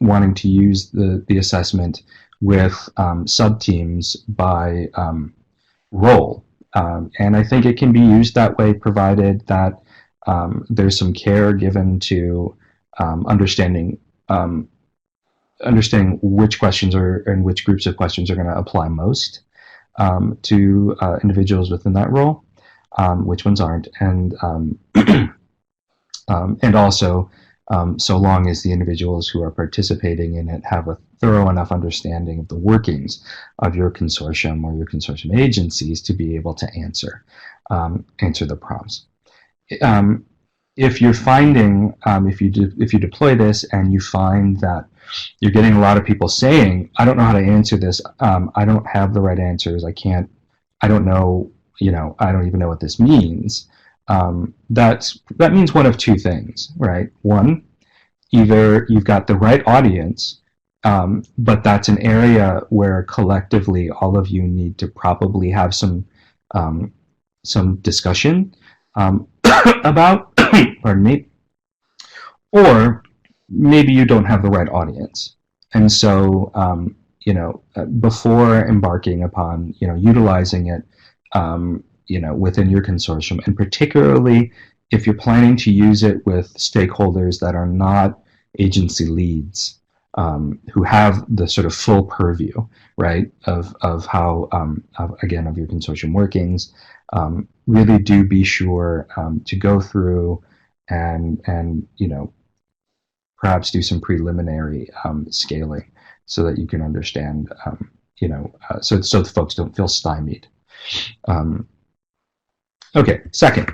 wanting to use the assessment with sub-teams by role. And I think it can be used that way, provided that there's some care given to understanding which questions and which groups of questions are going to apply most. to individuals within that role, which ones aren't, and also so long as the individuals who are participating in it have a thorough enough understanding of the workings of your consortium or your consortium agencies to be able to answer the prompts. If you're finding, if you deploy this and you find that you're getting a lot of people saying, I don't know how to answer this, I don't have the right answers, I don't know, I don't even know what this means, that means one of two things, right? One, either you've got the right audience, but that's an area where collectively all of you need to probably have some discussion about, pardon me, or maybe you don't have the right audience. And so, before embarking upon, utilizing it, within your consortium, and particularly if you're planning to use it with stakeholders that are not agency leads, who have the sort of full purview, right, of how, of your consortium workings, really do be sure to go through and perhaps do some preliminary scaling so that you can understand, so the folks don't feel stymied. Okay, second,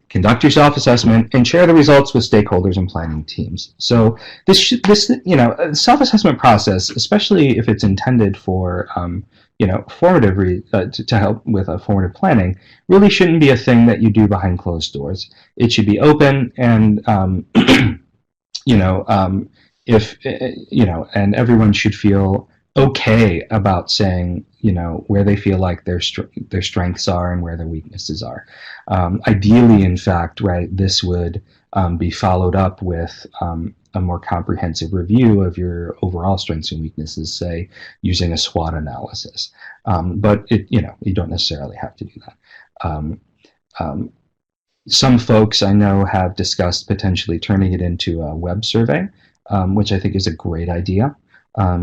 conduct your self-assessment and share the results with stakeholders and planning teams. So this self-assessment process, especially if it's intended for formative to help with a formative planning, really shouldn't be a thing that you do behind closed doors. It should be open and and everyone should feel okay about saying, where they feel like their strengths are and where their weaknesses are. Ideally, in fact, right, this would be followed up with a more comprehensive review of your overall strengths and weaknesses, say, using a SWOT analysis. But you don't necessarily have to do that. Some folks I know have discussed potentially turning it into a web survey, which I think is a great idea.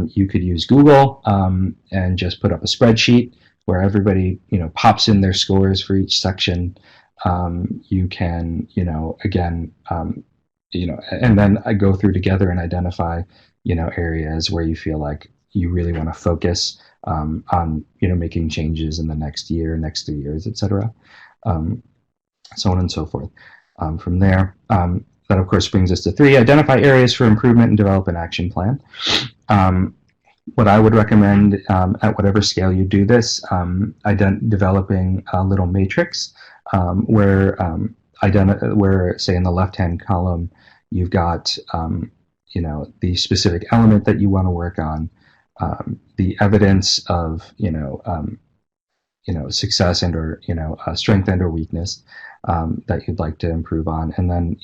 You could use Google and just put up a spreadsheet where everybody, pops in their scores for each section. You can, and then I go through together and identify, areas where you feel like you really want to focus on, making changes in the next year, next 3 years, etc. So on and so forth. From there, that of course brings us to 3, identify areas for improvement and develop an action plan. What I would recommend at whatever scale you do this, developing a little matrix where say in the left-hand column you've got the specific element that you want to work on, the evidence of success and or strength and or weakness that you'd like to improve on, and then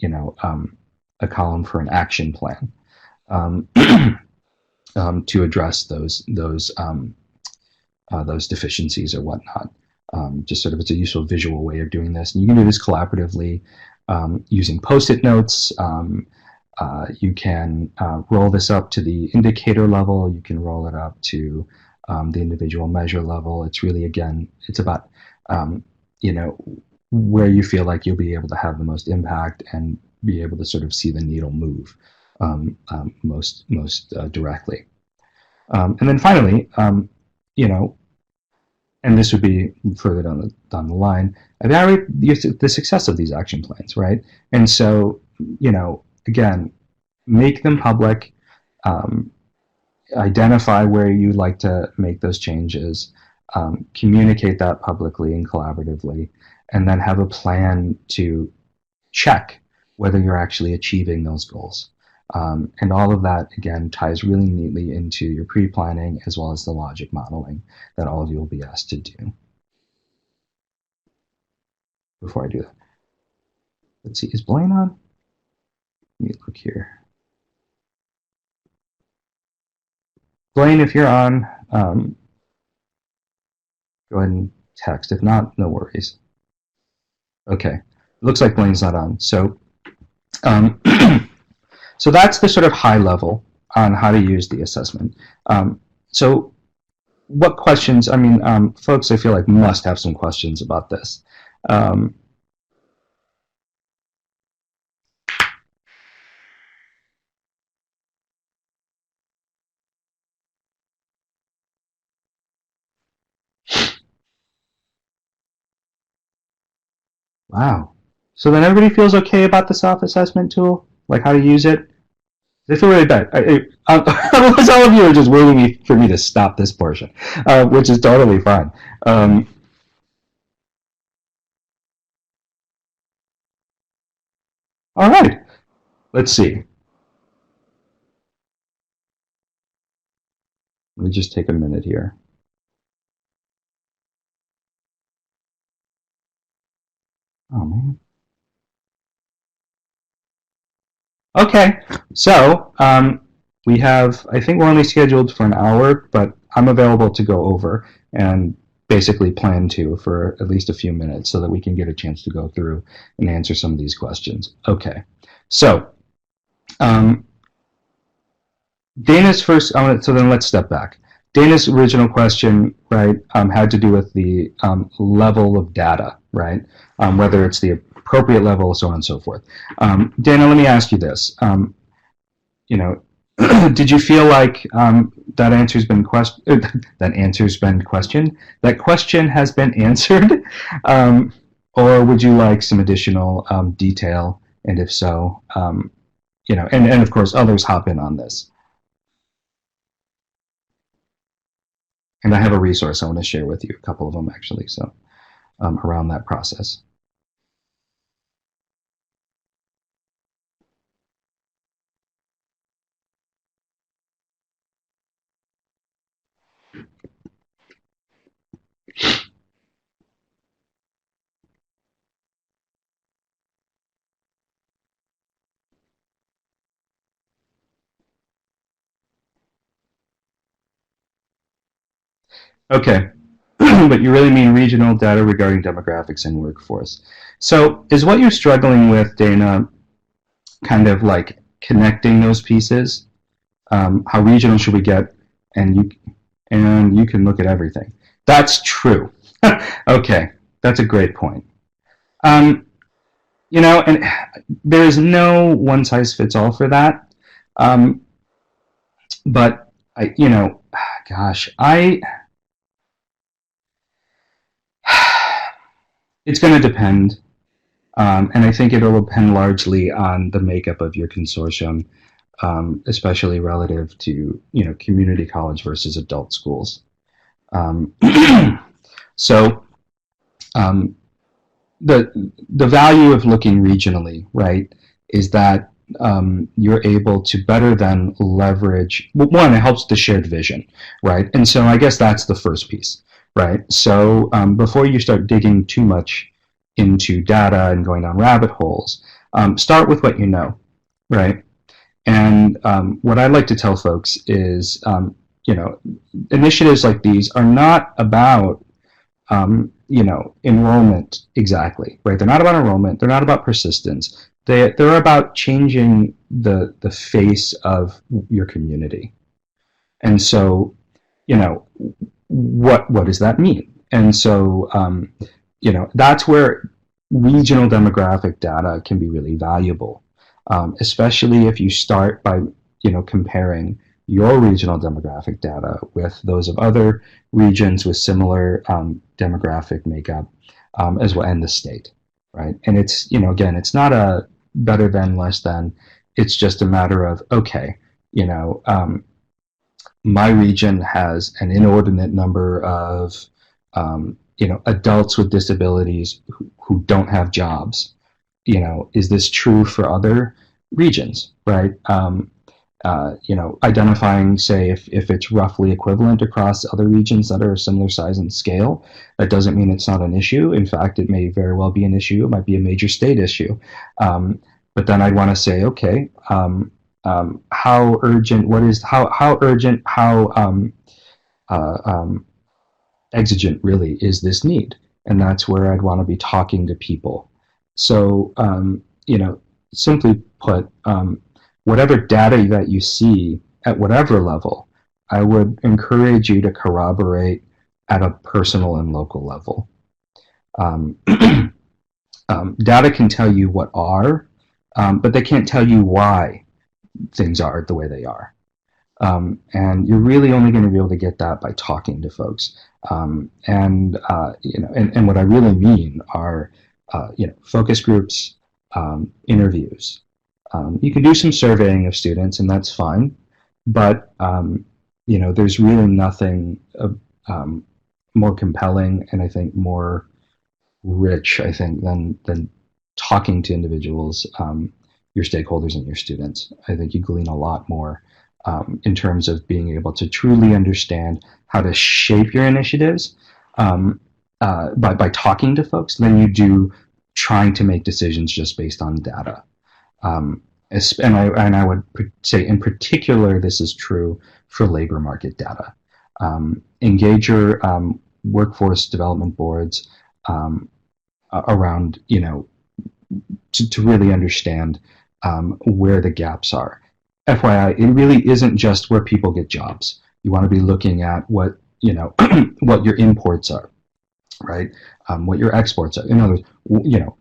a column for an action plan to address those deficiencies or whatnot. Just sort of, it's a useful visual way of doing this, and you can do this collaboratively using Post-it notes. You can roll this up to the indicator level. You can roll it up to the individual measure level. It's really, again, it's about where you feel like you'll be able to have the most impact and be able to sort of see the needle move most directly. And then finally, and this would be further down the line, evaluate the success of these action plans, right? And so, again, make them public, identify where you'd like to make those changes, communicate that publicly and collaboratively, and then have a plan to check whether you're actually achieving those goals. And all of that, again, ties really neatly into your pre-planning as well as the logic modeling that all of you will be asked to do. Before I do that, let's see, is Blaine on? Let me look here. Blaine, if you're on, go ahead and text. If not, no worries. Okay, looks like Blaine's not on. So, so that's the sort of high level on how to use the assessment. So what questions? I mean, folks, I feel like must have some questions about this. Um, wow. So then everybody feels okay about the self-assessment tool, like how to use it. I feel really bad. Otherwise, all of you are just waiting for me to stop this portion, which is totally fine. Um, all right, let's see. Let me just take a minute here. Oh man. Okay, so we have. I think we're only scheduled for an hour, but I'm available to go over and basically plan to for at least a few minutes so that we can get a chance to go through and answer some of these questions. Okay, so um, Dana's first. So then let's step back. Dana's original question, right, had to do with the level of data, right? Whether it's the appropriate level, so on and so forth. Dana, let me ask you this. You know, did you feel like that answer's been that answer's been questioned? That question has been answered, or would you like some additional detail? And if so, and of course, others hop in on this. And I have a resource I want to share with you, a couple of them actually, so around that process. Okay, but you really mean regional data regarding demographics and workforce. So is what you're struggling with, Dana, kind of like connecting those pieces? How regional should we get? And you can look at everything. That's true. Okay, that's a great point. Um, and there is no one size fits all for that. Um, but gosh, it's going to depend. And I think it'll depend largely on the makeup of your consortium, especially relative to community college versus adult schools. Um, so um, the value of looking regionally, right, is that you're able to better than leverage. Well, one, it helps the shared vision, right? And so I guess that's the first piece, right? So before you start digging too much into data and going down rabbit holes, start with what you know, right? And what I like to tell folks is, initiatives like these are not about, enrollment exactly, right? They're not about enrollment. They're not about persistence. They're about changing the face of your community. And so, what does that mean? And so, that's where regional demographic data can be really valuable, especially if you start by, comparing your regional demographic data with those of other regions with similar demographic makeup as well, and the state, right? And it's, again, it's not a better than, less than. It's just a matter of, okay, my region has an inordinate number of adults with disabilities who don't have jobs. Is this true for other regions, right? Identifying, say, if it's roughly equivalent across other regions that are similar size and scale, that doesn't mean it's not an issue. In fact, it may very well be an issue. It might be a major state issue. But then I'd want to say, okay, how urgent? How urgent? How exigent really is this need? And that's where I'd want to be talking to people. So, simply put, whatever data that you see at whatever level, I would encourage you to corroborate at a personal and local level. Um, data can tell you what are, but they can't tell you why things are the way they are. And you're really only going to be able to get that by talking to folks. And what I really mean are, focus groups, interviews. You can do some surveying of students, and that's fine. But there's really nothing more compelling, and I think more rich, I think, than talking to individuals, your stakeholders, and your students. I think you glean a lot more in terms of being able to truly understand how to shape your initiatives by talking to folks than you do trying to make decisions just based on data. And I would say in particular, this is true for labor market data. Engage your workforce development boards around, to really understand where the gaps are. FYI, it really isn't just where people get jobs. You want to be looking at what, what your imports are, right? What your exports are. In other words,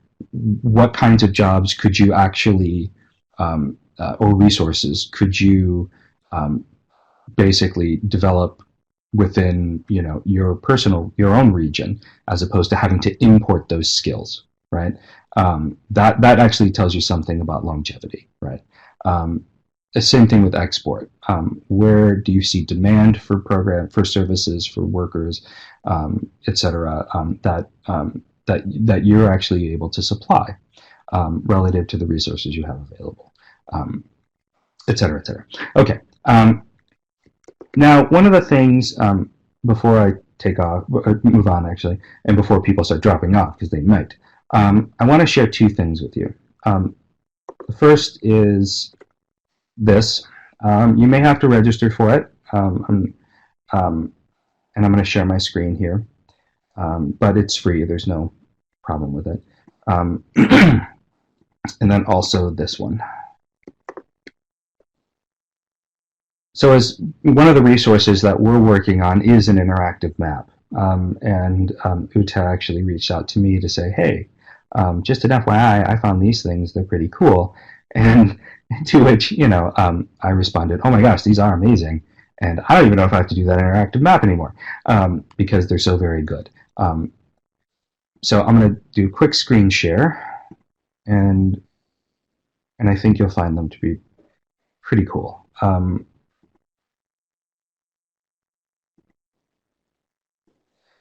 what kinds of jobs could you actually, or resources could you basically develop within, your own region, as opposed to having to import those skills, right? That actually tells you something about longevity, right? The same thing with export. Where do you see demand for services, for workers, et cetera, that you're actually able to supply relative to the resources you have available, et cetera, et cetera. Okay. Now, one of the things, before I move on actually, and before people start dropping off, because they might, I want to share two things with you. The first is this. You may have to register for it, and I'm going to share my screen here, but it's free. There's no problem with it. And then also this one. So as one of the resources that we're working on is an interactive map. And UTA actually reached out to me to say, hey, just an FYI, I found these things, they're pretty cool. And to which, I responded, oh my gosh, these are amazing. And I don't even know if I have to do that interactive map anymore, because they're so very good. So I'm going to do a quick screen share, and I think you'll find them to be pretty cool.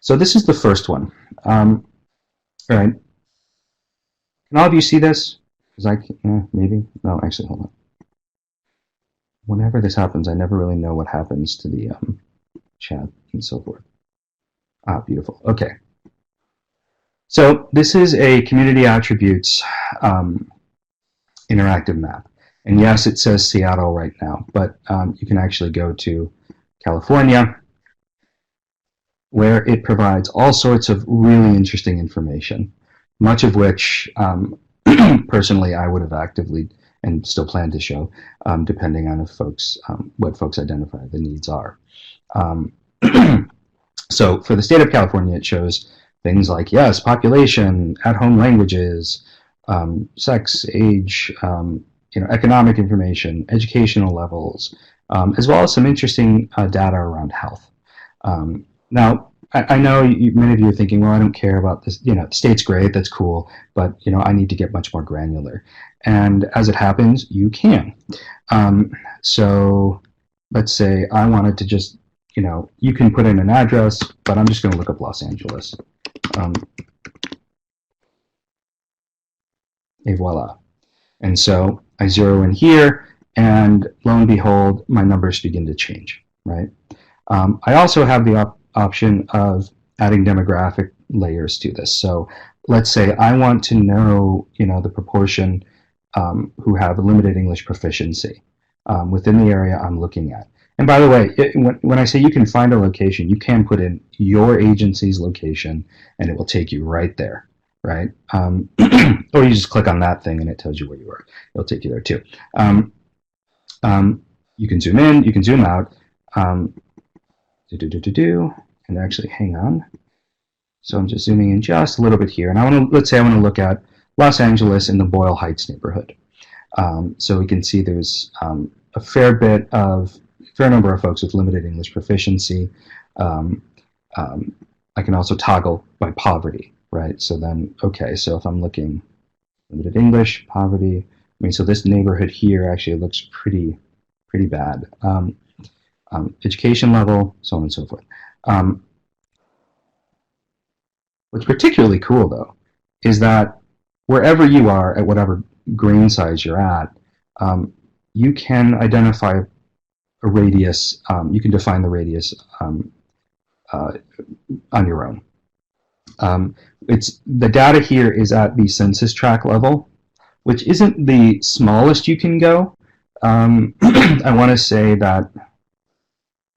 So this is the first one. All right. Can all of you see this? Because maybe. No, actually, hold on. Whenever this happens, I never really know what happens to the chat and so forth. Ah, beautiful. Okay. So this is a community attributes interactive map. And yes, it says Seattle right now, but you can actually go to California, where it provides all sorts of really interesting information, much of which, personally, I would have actively and still plan to show, depending on if what folks identify the needs are. So for the state of California, it shows things like, yes, population, at-home languages, sex, age, economic information, educational levels, as well as some interesting data around health. Now, I know many of you are thinking, well, I don't care about this, the state's great, that's cool, but, I need to get much more granular. And as it happens, you can. So let's say I wanted to just, you can put in an address, but I'm just going to look up Los Angeles. Et voila. And so I zero in here, and lo and behold, my numbers begin to change, right? I also have the option of adding demographic layers to this. So let's say I want to know, the proportion who have a limited English proficiency within the area I'm looking at. And by the way, when I say you can find a location, you can put in your agency's location, and it will take you right there, right? Or you just click on that thing, and it tells you where you are. It'll take you there too. You can zoom in, you can zoom out. Um, and actually, hang on. So I'm just zooming in just a little bit here, and I want to, let's say I want to look at Los Angeles in the Boyle Heights neighborhood. So we can see there's a fair number of folks with limited English proficiency. Um, I can also toggle by poverty, right? So then, okay, so if I'm looking limited English, poverty, I mean, so this neighborhood here actually looks pretty bad. Education level, so on and so forth. What's particularly cool, though, is that wherever you are, at whatever grain size you're at, you can identify a radius. You can define the radius on your own. It's the data here is at the census tract level, which isn't the smallest you can go. I want to say that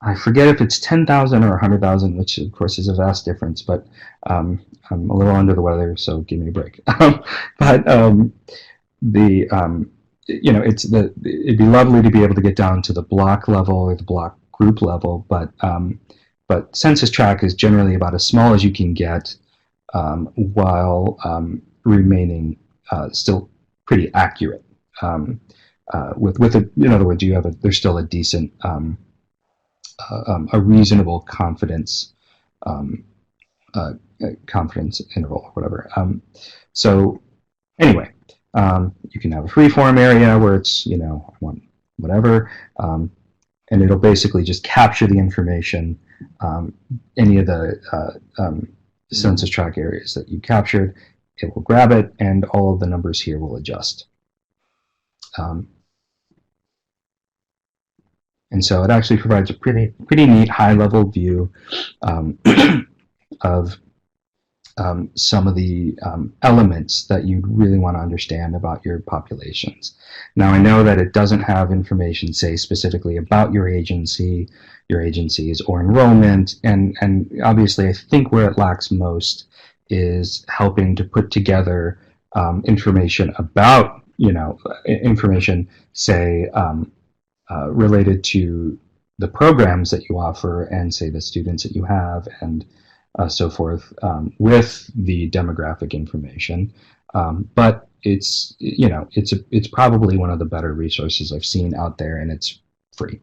I forget if it's 10,000 or 100,000, which of course is a vast difference, but I'm a little under the weather, so give me a break. But it'd be lovely to be able to get down to the block level or the block group level, but census tract is generally about as small as you can get, while remaining still pretty accurate. In other words, there's still a decent a reasonable confidence interval or whatever. So anyway, you can have a free-form area where it's, I want whatever, and it'll basically just capture the information, any of the census tract areas that you captured, it will grab it, and all of the numbers here will adjust. And so it actually provides a pretty neat high-level view of some of the elements that you really want to understand about your populations. Now, I know that it doesn't have information, say, specifically about your agencies or enrollment, and obviously I think where it lacks most is helping to put together information about, information, say, related to the programs that you offer and, say, the students that you have and so forth, with the demographic information. But it's probably one of the better resources I've seen out there, and it's free.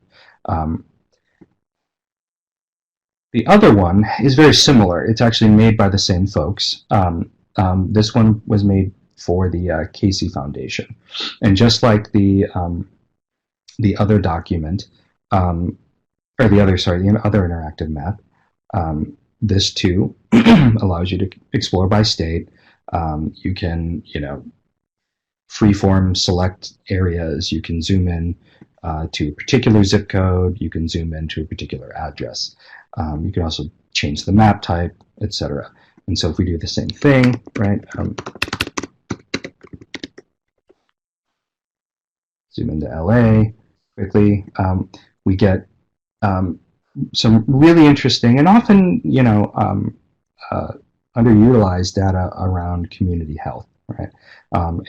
The other one is very similar. It's actually made by the same folks. This one was made for the Casey Foundation, and just like the other document, the other interactive map, this too allows you to explore by state. You can, freeform select areas. You can zoom in to a particular zip code. You can zoom in to a particular address. You can also change the map type, etc. And so if we do the same thing, right? Zoom into LA quickly. We get some really interesting and often, underutilized data around community health, right?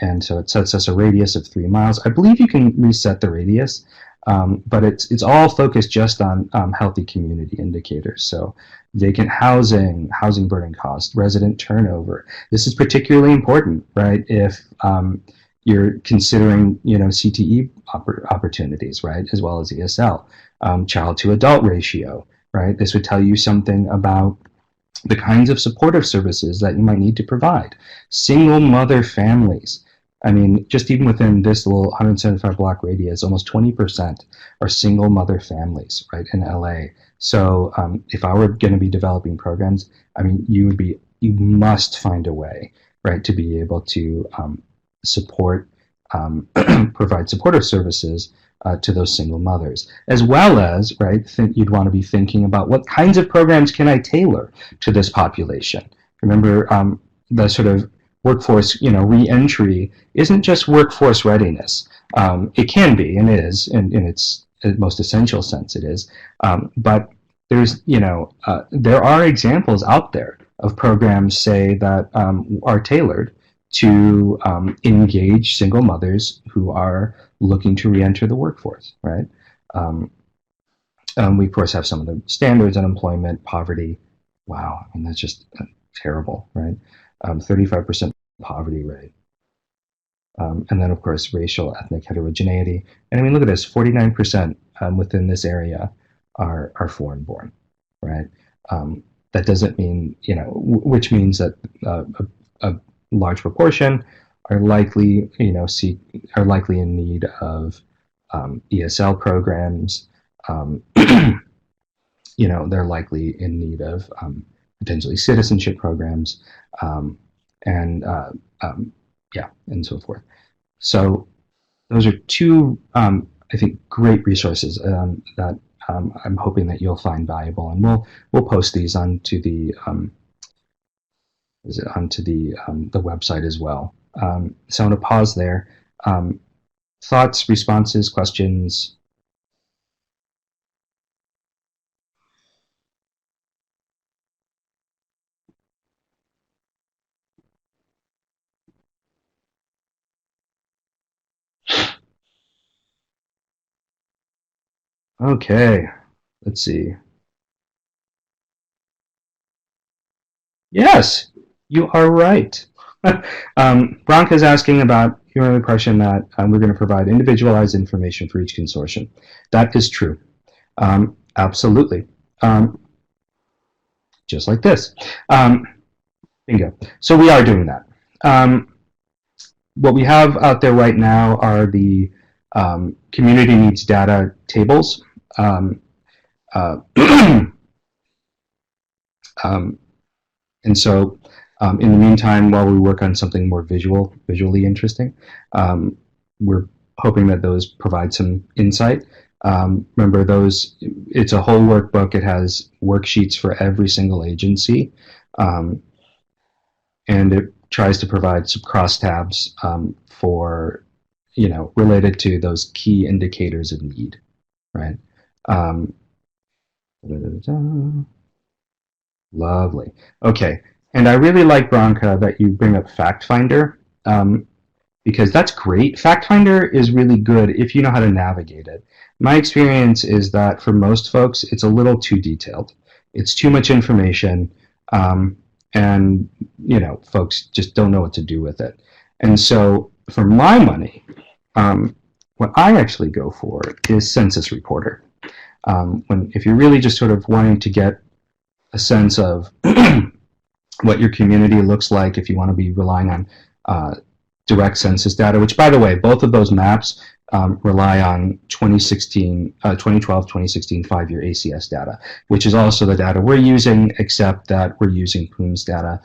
And so it sets us a radius of 3 miles. I believe you can reset the radius, but it's all focused just on healthy community indicators. So vacant housing, housing burden cost, resident turnover. This is particularly important, right? If you're considering, CTE opportunities, right, as well as ESL. Child to adult ratio, right? This would tell you something about the kinds of supportive services that you might need to provide. Single mother families. I mean, just even within this little 175 block radius, almost 20% are single mother families, right, in LA. So if I were going to be developing programs, I mean, you must find a way, right, to be able to support, provide supportive services to those single mothers, as well as, right, you'd want to be thinking about what kinds of programs can I tailor to this population. Remember, the sort of workforce, re-entry isn't just workforce readiness. It can be, and is, in its most essential sense it is, but there's, there are examples out there of programs, say, that are tailored to engage single mothers who are looking to re-enter the workforce, right? We, of course, have some of the standards: unemployment, poverty. Wow, I mean, that's just terrible, right? 35% poverty rate. And then, of course, racial, ethnic heterogeneity. And I mean, look at this: 49% within this area are foreign born, right? That doesn't mean, which means that a large proportion are likely, are likely in need of ESL programs. They're likely in need of potentially citizenship programs, and yeah, and so forth. So those are two, I think, great resources that I'm hoping that you'll find valuable, and we'll post these onto the the website as well. So I'm going to pause there. Thoughts, responses, questions? Okay, let's see. Yes, you are right. Bronca is asking about your impression that we're going to provide individualized information for each consortium. That is true. Absolutely. Just like this. Bingo. So we are doing that. What we have out there right now are the community needs data tables. And so in the meantime, while we work on something more visually interesting, we're hoping that those provide some insight. Remember, it's a whole workbook. It has worksheets for every single agency, and it tries to provide some crosstabs for, related to those key indicators of need, right? Lovely. Okay. And I really like, Bronca, that you bring up FactFinder, because that's great. FactFinder is really good if you know how to navigate it. My experience is that for most folks, it's a little too detailed. It's too much information, and folks just don't know what to do with it. And so, for my money, what I actually go for is Census Reporter. If you're really just sort of wanting to get a sense of what your community looks like, if you want to be relying on direct census data, which, by the way, both of those maps rely on 2012, 2016 5-year ACS data, which is also the data we're using, except that we're using PUMS data,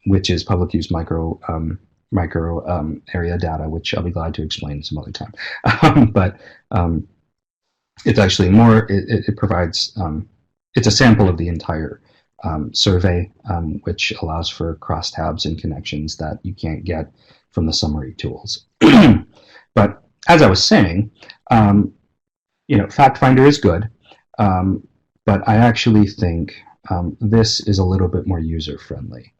which is public use micro area data, which I'll be glad to explain some other time. But it's actually more, it provides, it's a sample of the entire survey, which allows for crosstabs and connections that you can't get from the summary tools. But as I was saying, FactFinder is good, but I actually think this is a little bit more user-friendly.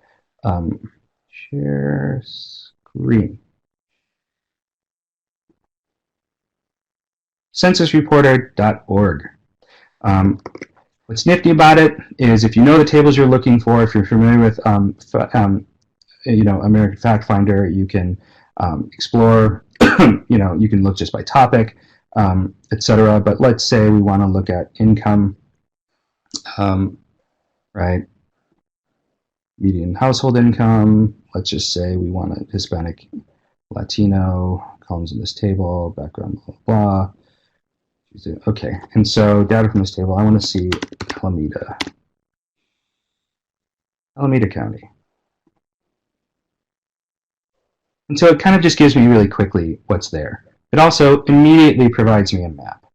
Share screen. Censusreporter.org. What's nifty about it is, if you know the tables you're looking for, if you're familiar with American FactFinder, you can explore. You can look just by topic, etc. But let's say we want to look at income, right? Median household income. Let's just say we want a Hispanic, Latino, columns in this table, background, blah, blah. Okay, and so data from this table, I want to see Alameda County. And so it kind of just gives me really quickly what's there. It also immediately provides me a map,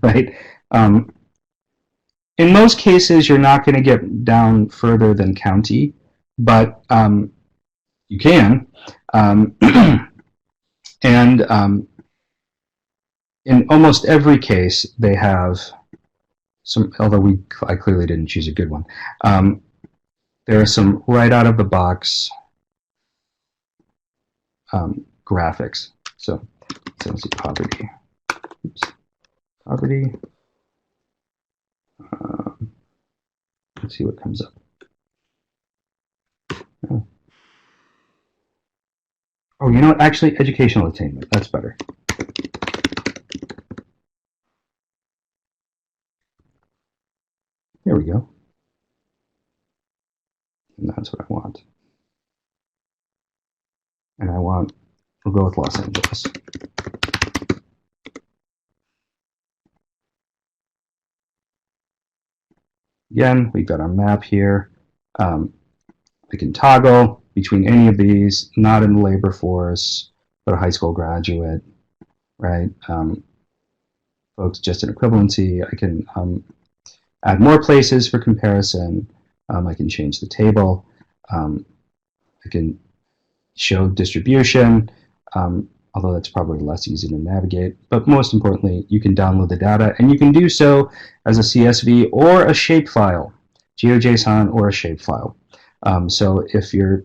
right? In most cases, you're not going to get down further than county, but you can. And in almost every case, they have some, although I clearly didn't choose a good one. There are some right out of the box graphics. So let's see, poverty. Oops. Poverty. Let's see what comes up. Oh, you know what? Actually, educational attainment. That's better. There we go. And that's what I want. And we'll go with Los Angeles. Again, we've got our map here. I can toggle between any of these, not in the labor force, but a high school graduate, right? Folks just in equivalency. I can add more places for comparison. I can change the table. I can show distribution, although that's probably less easy to navigate. But most importantly, you can download the data, and you can do so as a CSV or a shapefile, GeoJSON or a shapefile. So if you're,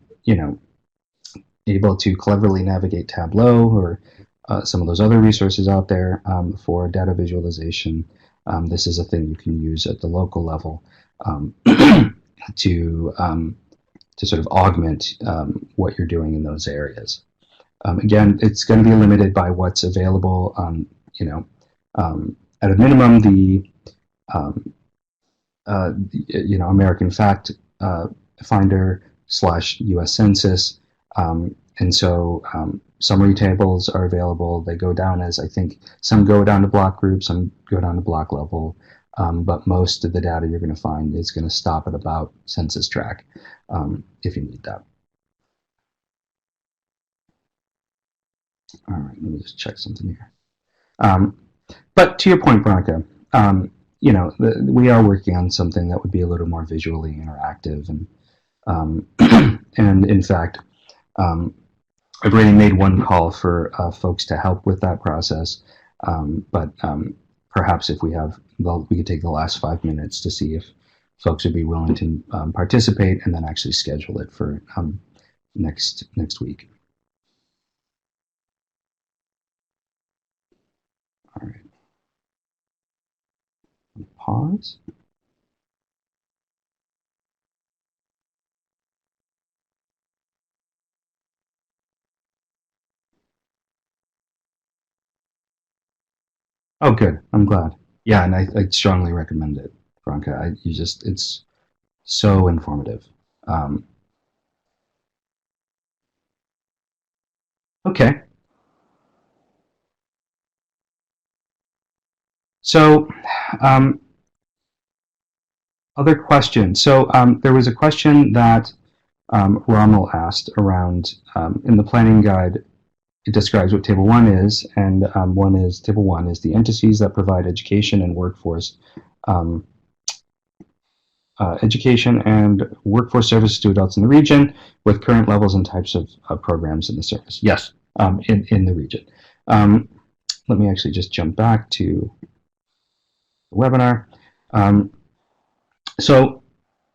able to cleverly navigate Tableau or some of those other resources out there for data visualization, this is a thing you can use at the local level to sort of augment what you're doing in those areas. Again, it's going to be limited by what's available. At a minimum, the American Fact Finder / U.S. Census, and so summary tables are available. They go down as, I think, some go down to block group, some go down to block level, but most of the data you're going to find is going to stop at about census tract if you need that. All right, let me just check something here. But to your point, Veronica, we are working on something that would be a little more visually interactive, and and in fact, I've already made one call for folks to help with that process. But perhaps if we could take the last 5 minutes to see if folks would be willing to participate, and then actually schedule it for next week. All right. Pause. Oh, good. I'm glad. Yeah, and I strongly recommend it, Veronica. It's so informative. Okay. So, other questions. So there was a question that Rommel asked around in the planning guide. It describes what Table 1 is, and Table 1 is the entities that provide education and workforce services to adults in the region with current levels and types of programs in the service. Yes, in the region. Let me actually just jump back to the webinar. So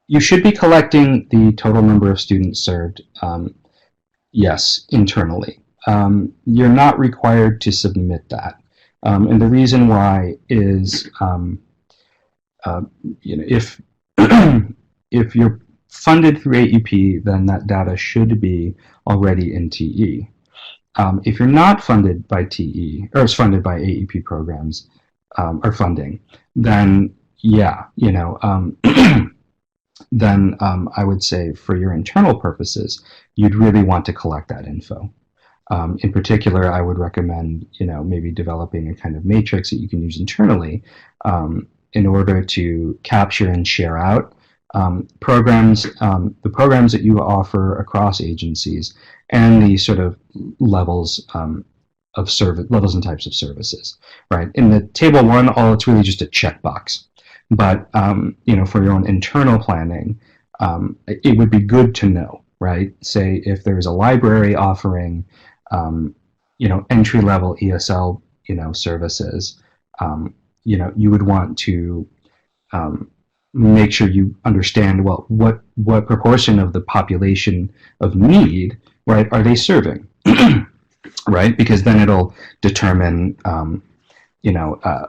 you should be collecting the total number of students served, yes, internally. You're not required to submit that. And the reason why is, if if you're funded through AEP, then that data should be already in TE. If you're not funded by TE, or is funded by AEP programs or funding, then yeah, then I would say for your internal purposes, you'd really want to collect that info. In particular, I would recommend, maybe developing a kind of matrix that you can use internally in order to capture and share out programs, the programs that you offer across agencies, and the sort of levels of service, levels and types of services, right? In the Table 1, it's really just a checkbox. But for your own internal planning, it would be good to know, right? Say if there's a library offering entry-level ESL, services, you would want to make sure you understand, well, what proportion of the population of need, right, are they serving, right? Because then it'll determine,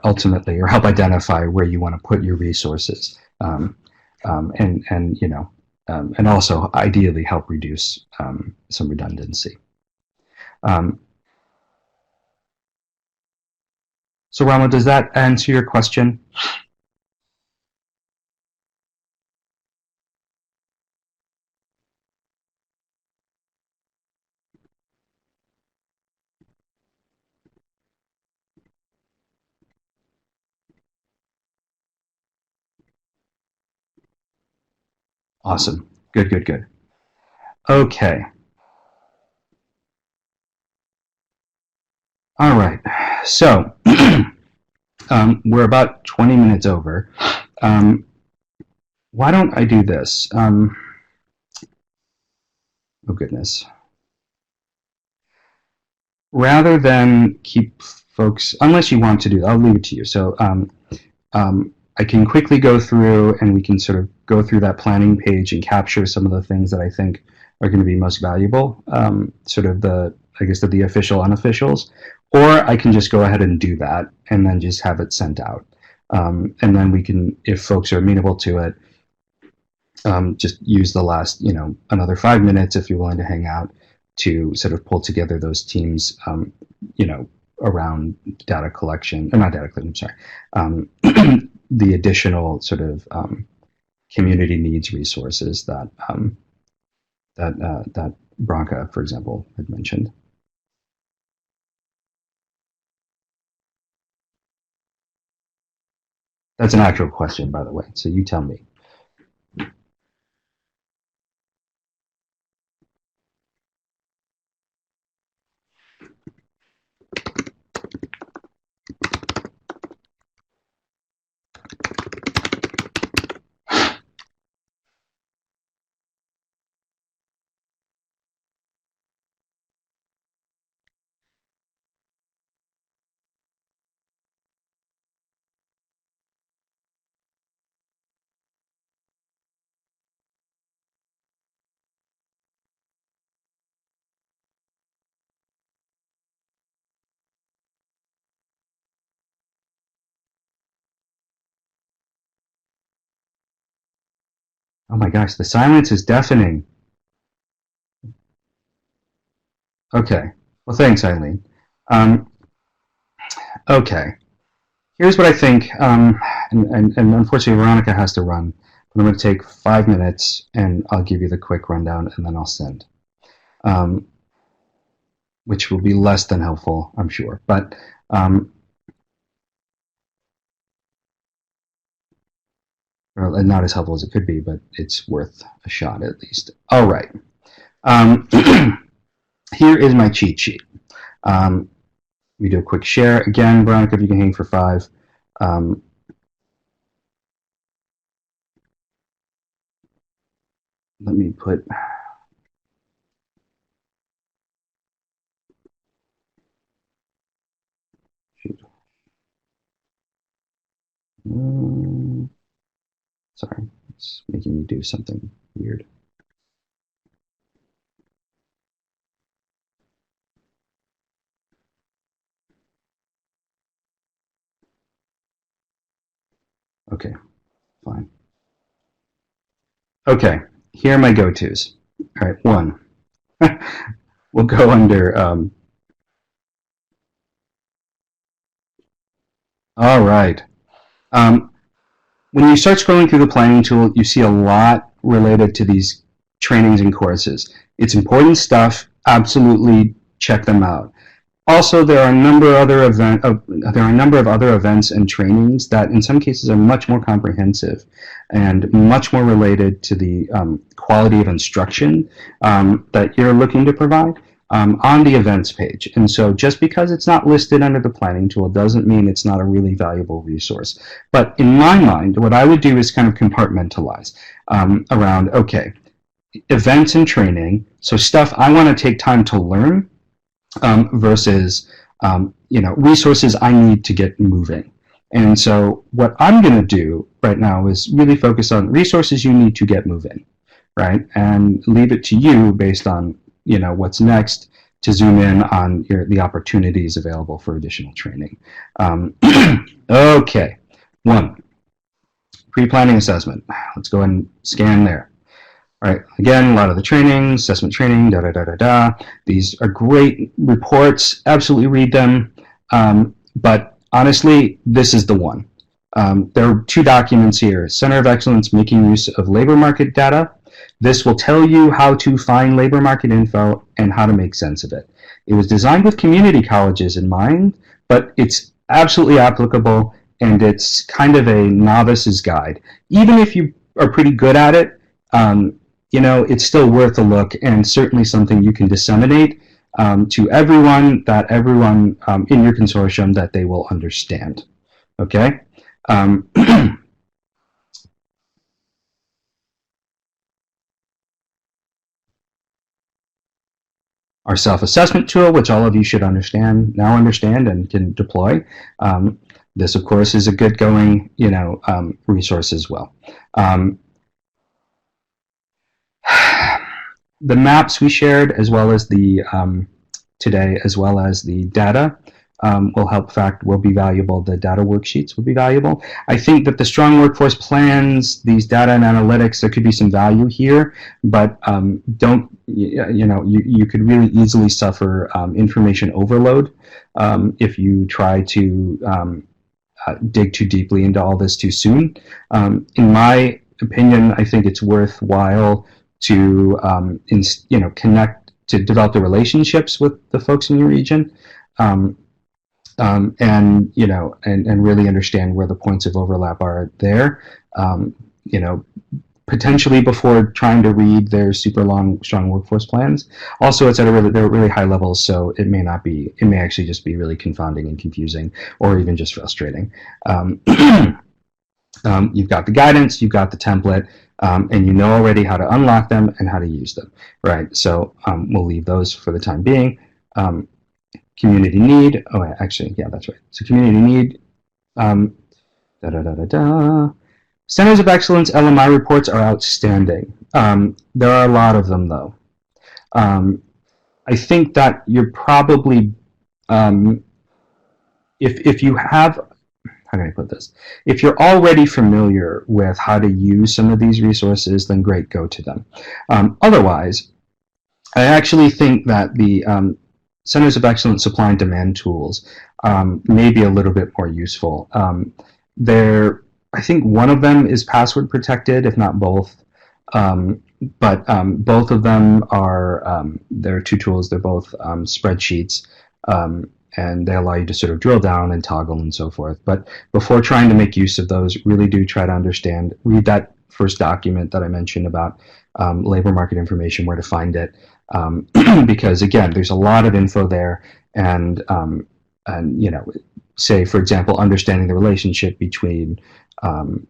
ultimately, or help identify where you want to put your resources, and and also ideally help reduce some redundancy. So Rama, does that answer your question? Awesome. Good, good, good. Okay. All right. So we're about 20 minutes over. Why don't I do this? Oh, goodness. Rather than keep folks, unless you want to do that, I'll leave it to you. So I can quickly go through and we can sort of go through that planning page and capture some of the things that I think are going to be most valuable, sort of I guess the official unofficials, or I can just go ahead and do that and then just have it sent out. And then we can, if folks are amenable to it, just use the last, another 5 minutes if you're willing to hang out to sort of pull together those teams, around data collection, or not data collection, I'm sorry, the additional sort of community needs resources that that Branka, for example, had mentioned. That's an actual question, by the way, so you tell me. Oh my gosh, the silence is deafening. Okay, well, thanks, Eileen. Okay, here's what I think, and unfortunately Veronica has to run, but I'm going to take 5 minutes and I'll give you the quick rundown and then I'll send, which will be less than helpful, I'm sure, but well, not as helpful as it could be, but it's worth a shot at least. All right. Here is my cheat sheet. We do a quick share. Again, Veronica, if you can hang for 5. Let me put... Shoot. Sorry, it's making me do something weird. Okay, fine. Okay, here are my go-tos. All right, 1. We'll go under... all right. When you start scrolling through the planning tool, you see a lot related to these trainings and courses. It's important stuff. Absolutely check them out. Also, there are a number of other events and trainings that, in some cases, are much more comprehensive and much more related to the quality of instruction that you're looking to provide. On the events page. And so just because it's not listed under the planning tool doesn't mean it's not a really valuable resource. But in my mind, what I would do is kind of compartmentalize around, okay, events and training, so stuff I want to take time to learn versus resources I need to get moving. And so what I'm going to do right now is really focus on resources you need to get moving, right? And leave it to you based on what's next to zoom in on the opportunities available for additional training. Okay, 1, pre-planning assessment. Let's go and scan there. All right, again, a lot of the training, assessment training, da-da-da-da-da. These are great reports, absolutely read them, but honestly, this is the one. There are 2 documents here. Center of Excellence making use of labor market data. This will tell you how to find labor market info and how to make sense of it. It was designed with community colleges in mind, but it's absolutely applicable, and it's kind of a novice's guide. Even if you are pretty good at it, it's still worth a look, and certainly something you can disseminate to everyone in your consortium that they will understand. Okay? Our self-assessment tool, which all of you should now understand and can deploy. This, of course, is a good going, resource as well. The maps we shared, as well as the today, as well as the data, will be valuable. The data worksheets will be valuable. I think that the strong workforce plans, these data and analytics, there could be some value here, but you could really easily suffer information overload if you try to dig too deeply into all this too soon. In my opinion, I think it's worthwhile to connect, to develop the relationships with the folks in your region. And really understand where the points of overlap are there, potentially before trying to read their super long, strong workforce plans. Also, it's at they're really high levels, so it may actually just be really confounding and confusing, or even just frustrating. You've got the guidance, you've got the template, and you know already how to unlock them and how to use them, right? So we'll leave those for the time being. Community need. Oh, actually, yeah, that's right. So community need. Centers of Excellence LMI reports are outstanding. There are a lot of them, though. I think that you're probably, if you have, how can I put this? If you're already familiar with how to use some of these resources, then great, go to them. Otherwise, I actually think that the Centers of Excellence supply and demand tools may be a little bit more useful. I think one of them is password protected, if not both. But both of them are, they're 2 tools. They're both spreadsheets, and they allow you to sort of drill down and toggle and so forth. But before trying to make use of those, really do try to understand, read that first document that I mentioned about labor market information, where to find it. Because again, there's a lot of info there, and say, for example, understanding the relationship between, was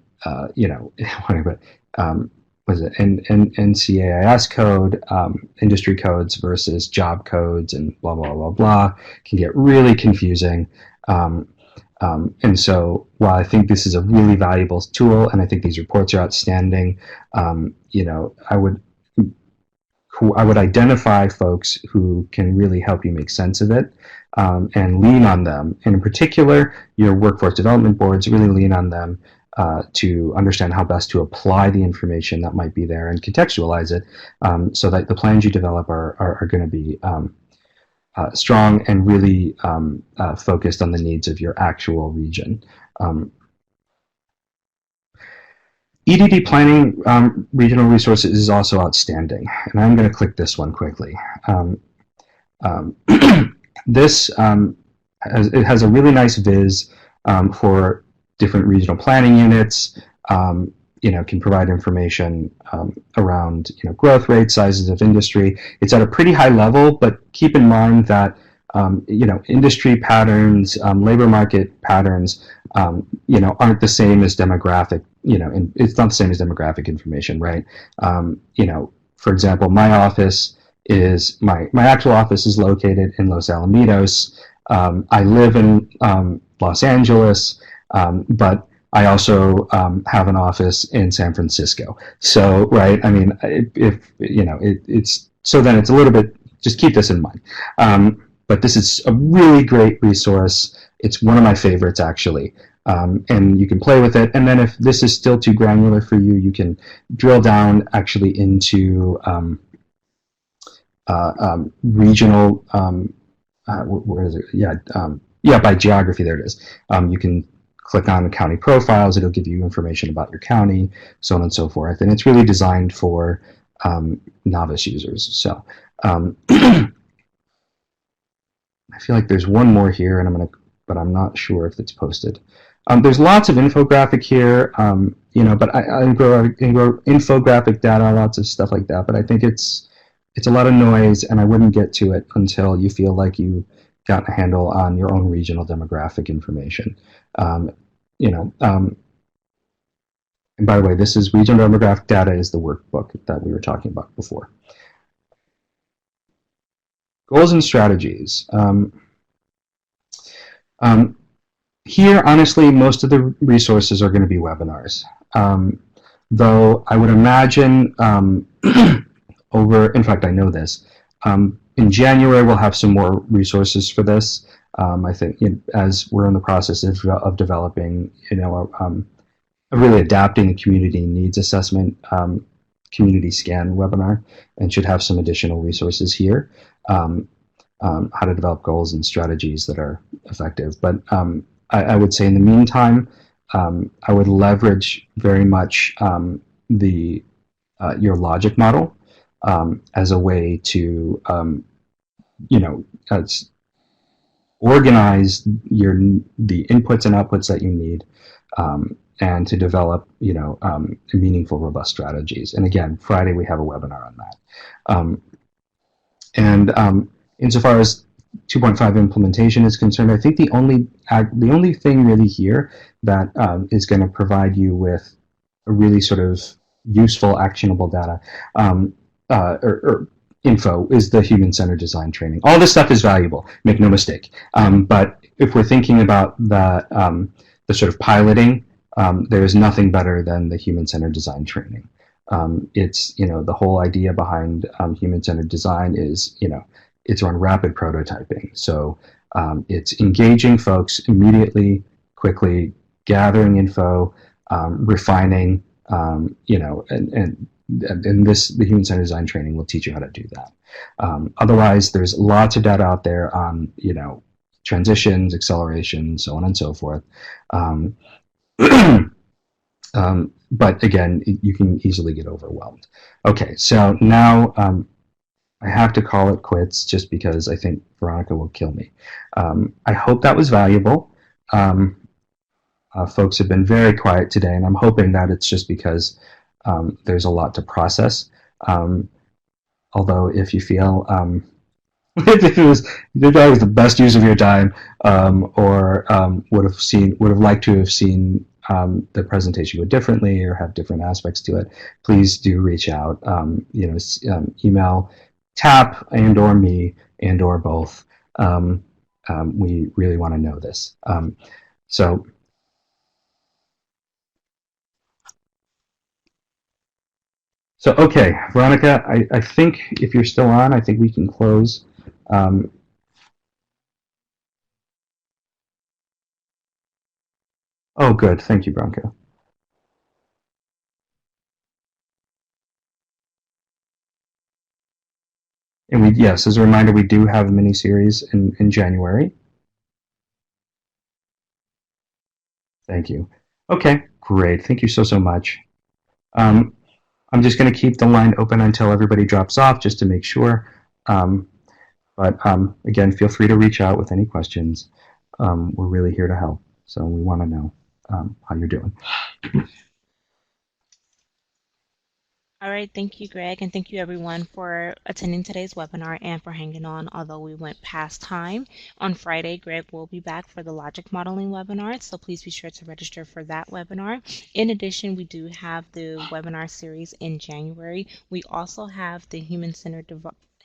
it NCAIS code, industry codes versus job codes, and blah, blah, blah, blah, can get really confusing. And so while I think this is a really valuable tool, and I think these reports are outstanding, I would identify folks who can really help you make sense of it, and lean on them. And in particular, your workforce development boards, really lean on them to understand how best to apply the information that might be there and contextualize it, so that the plans you develop are going to be strong and really focused on the needs of your actual region. EDD planning regional resources is also outstanding, and I'm going to click this one quickly. This it has a really nice viz for different regional planning units. Can provide information around growth rates, sizes of industry. It's at a pretty high level, but keep in mind that industry patterns, labor market patterns, aren't the same as demographic. It's not the same as demographic information, right? For example, my office is my actual office is located in Los Alamitos. I live in Los Angeles, but I also have an office in San Francisco. So, right, I mean, it's so then it's a little bit just keep this in mind. But this is a really great resource. It's one of my favorites, actually. And you can play with it. And then if this is still too granular for you, you can drill down actually into regional, where is it? Yeah, by geography, there it is. You can click on the county profiles. It'll give you information about your county, so on and so forth. And it's really designed for novice users. So I feel like there's one more here, and but I'm not sure if it's posted. There's lots of infographic here, but I grow infographic data, lots of stuff like that. But I think it's a lot of noise, and I wouldn't get to it until you feel like you got a handle on your own regional demographic information. And by the way, this is regional demographic data is the workbook that we were talking about before. Goals and strategies. Here, honestly, most of the resources are going to be webinars. Though I would imagine in fact, I know this. In January, we'll have some more resources for this. I think as we're in the process of developing, really adapting the community needs assessment community scan webinar, and should have some additional resources here. How to develop goals and strategies that are effective. But I would say in the meantime, I would leverage very much your logic model as a way to organize the inputs and outputs that you need, and to develop meaningful, robust strategies. And again, Friday we have a webinar on that. Insofar as 2.5 implementation is concerned, I think the only thing really here that is going to provide you with a really sort of useful, actionable data or info is the human-centered design training. All this stuff is valuable, make no mistake. But if we're thinking about the sort of piloting, there is nothing better than the human-centered design training. It's the whole idea behind human-centered design is it's on rapid prototyping. So it's engaging folks immediately, quickly, gathering info, refining, and the human-centered design training will teach you how to do that. Otherwise, there's lots of data out there on, transitions, acceleration, so on and so forth. But again, you can easily get overwhelmed. Okay, so now I have to call it quits just because I think Veronica will kill me. I hope that was valuable. Folks have been very quiet today, and I'm hoping that it's just because there's a lot to process. Although if you feel if that was the best use of your time, or would have liked to have seen the presentation go differently or have different aspects to it, please do reach out. Email TAP and/or me and/or both. We really want to know this. So okay, Veronica, I think if you're still on, I think we can close. Oh, good. Thank you, Veronica. And yes, as a reminder, we do have a mini-series in January. Thank you. Okay, great. Thank you so much. I'm just going to keep the line open until everybody drops off, just to make sure. But again, feel free to reach out with any questions. We're really here to help, so we want to know how you're doing. All right, thank you, Greg, and thank you everyone for attending today's webinar and for hanging on, although we went past time. On Friday, Greg will be back for the logic modeling webinar, so please be sure to register for that webinar. In addition, we do have the webinar series in January. We also have the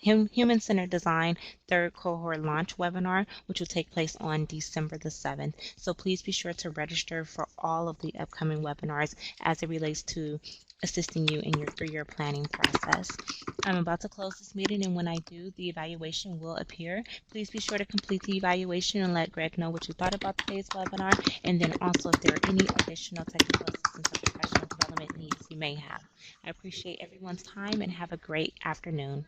Human-Centered Design third cohort launch webinar, which will take place on December the 7th. So please be sure to register for all of the upcoming webinars as it relates to assisting you in your 3-year planning process. I'm about to close this meeting, and when I do, the evaluation will appear. Please be sure to complete the evaluation and let Greg know what you thought about today's webinar, and then also if there are any additional technical assistance or professional development needs you may have. I appreciate everyone's time and have a great afternoon.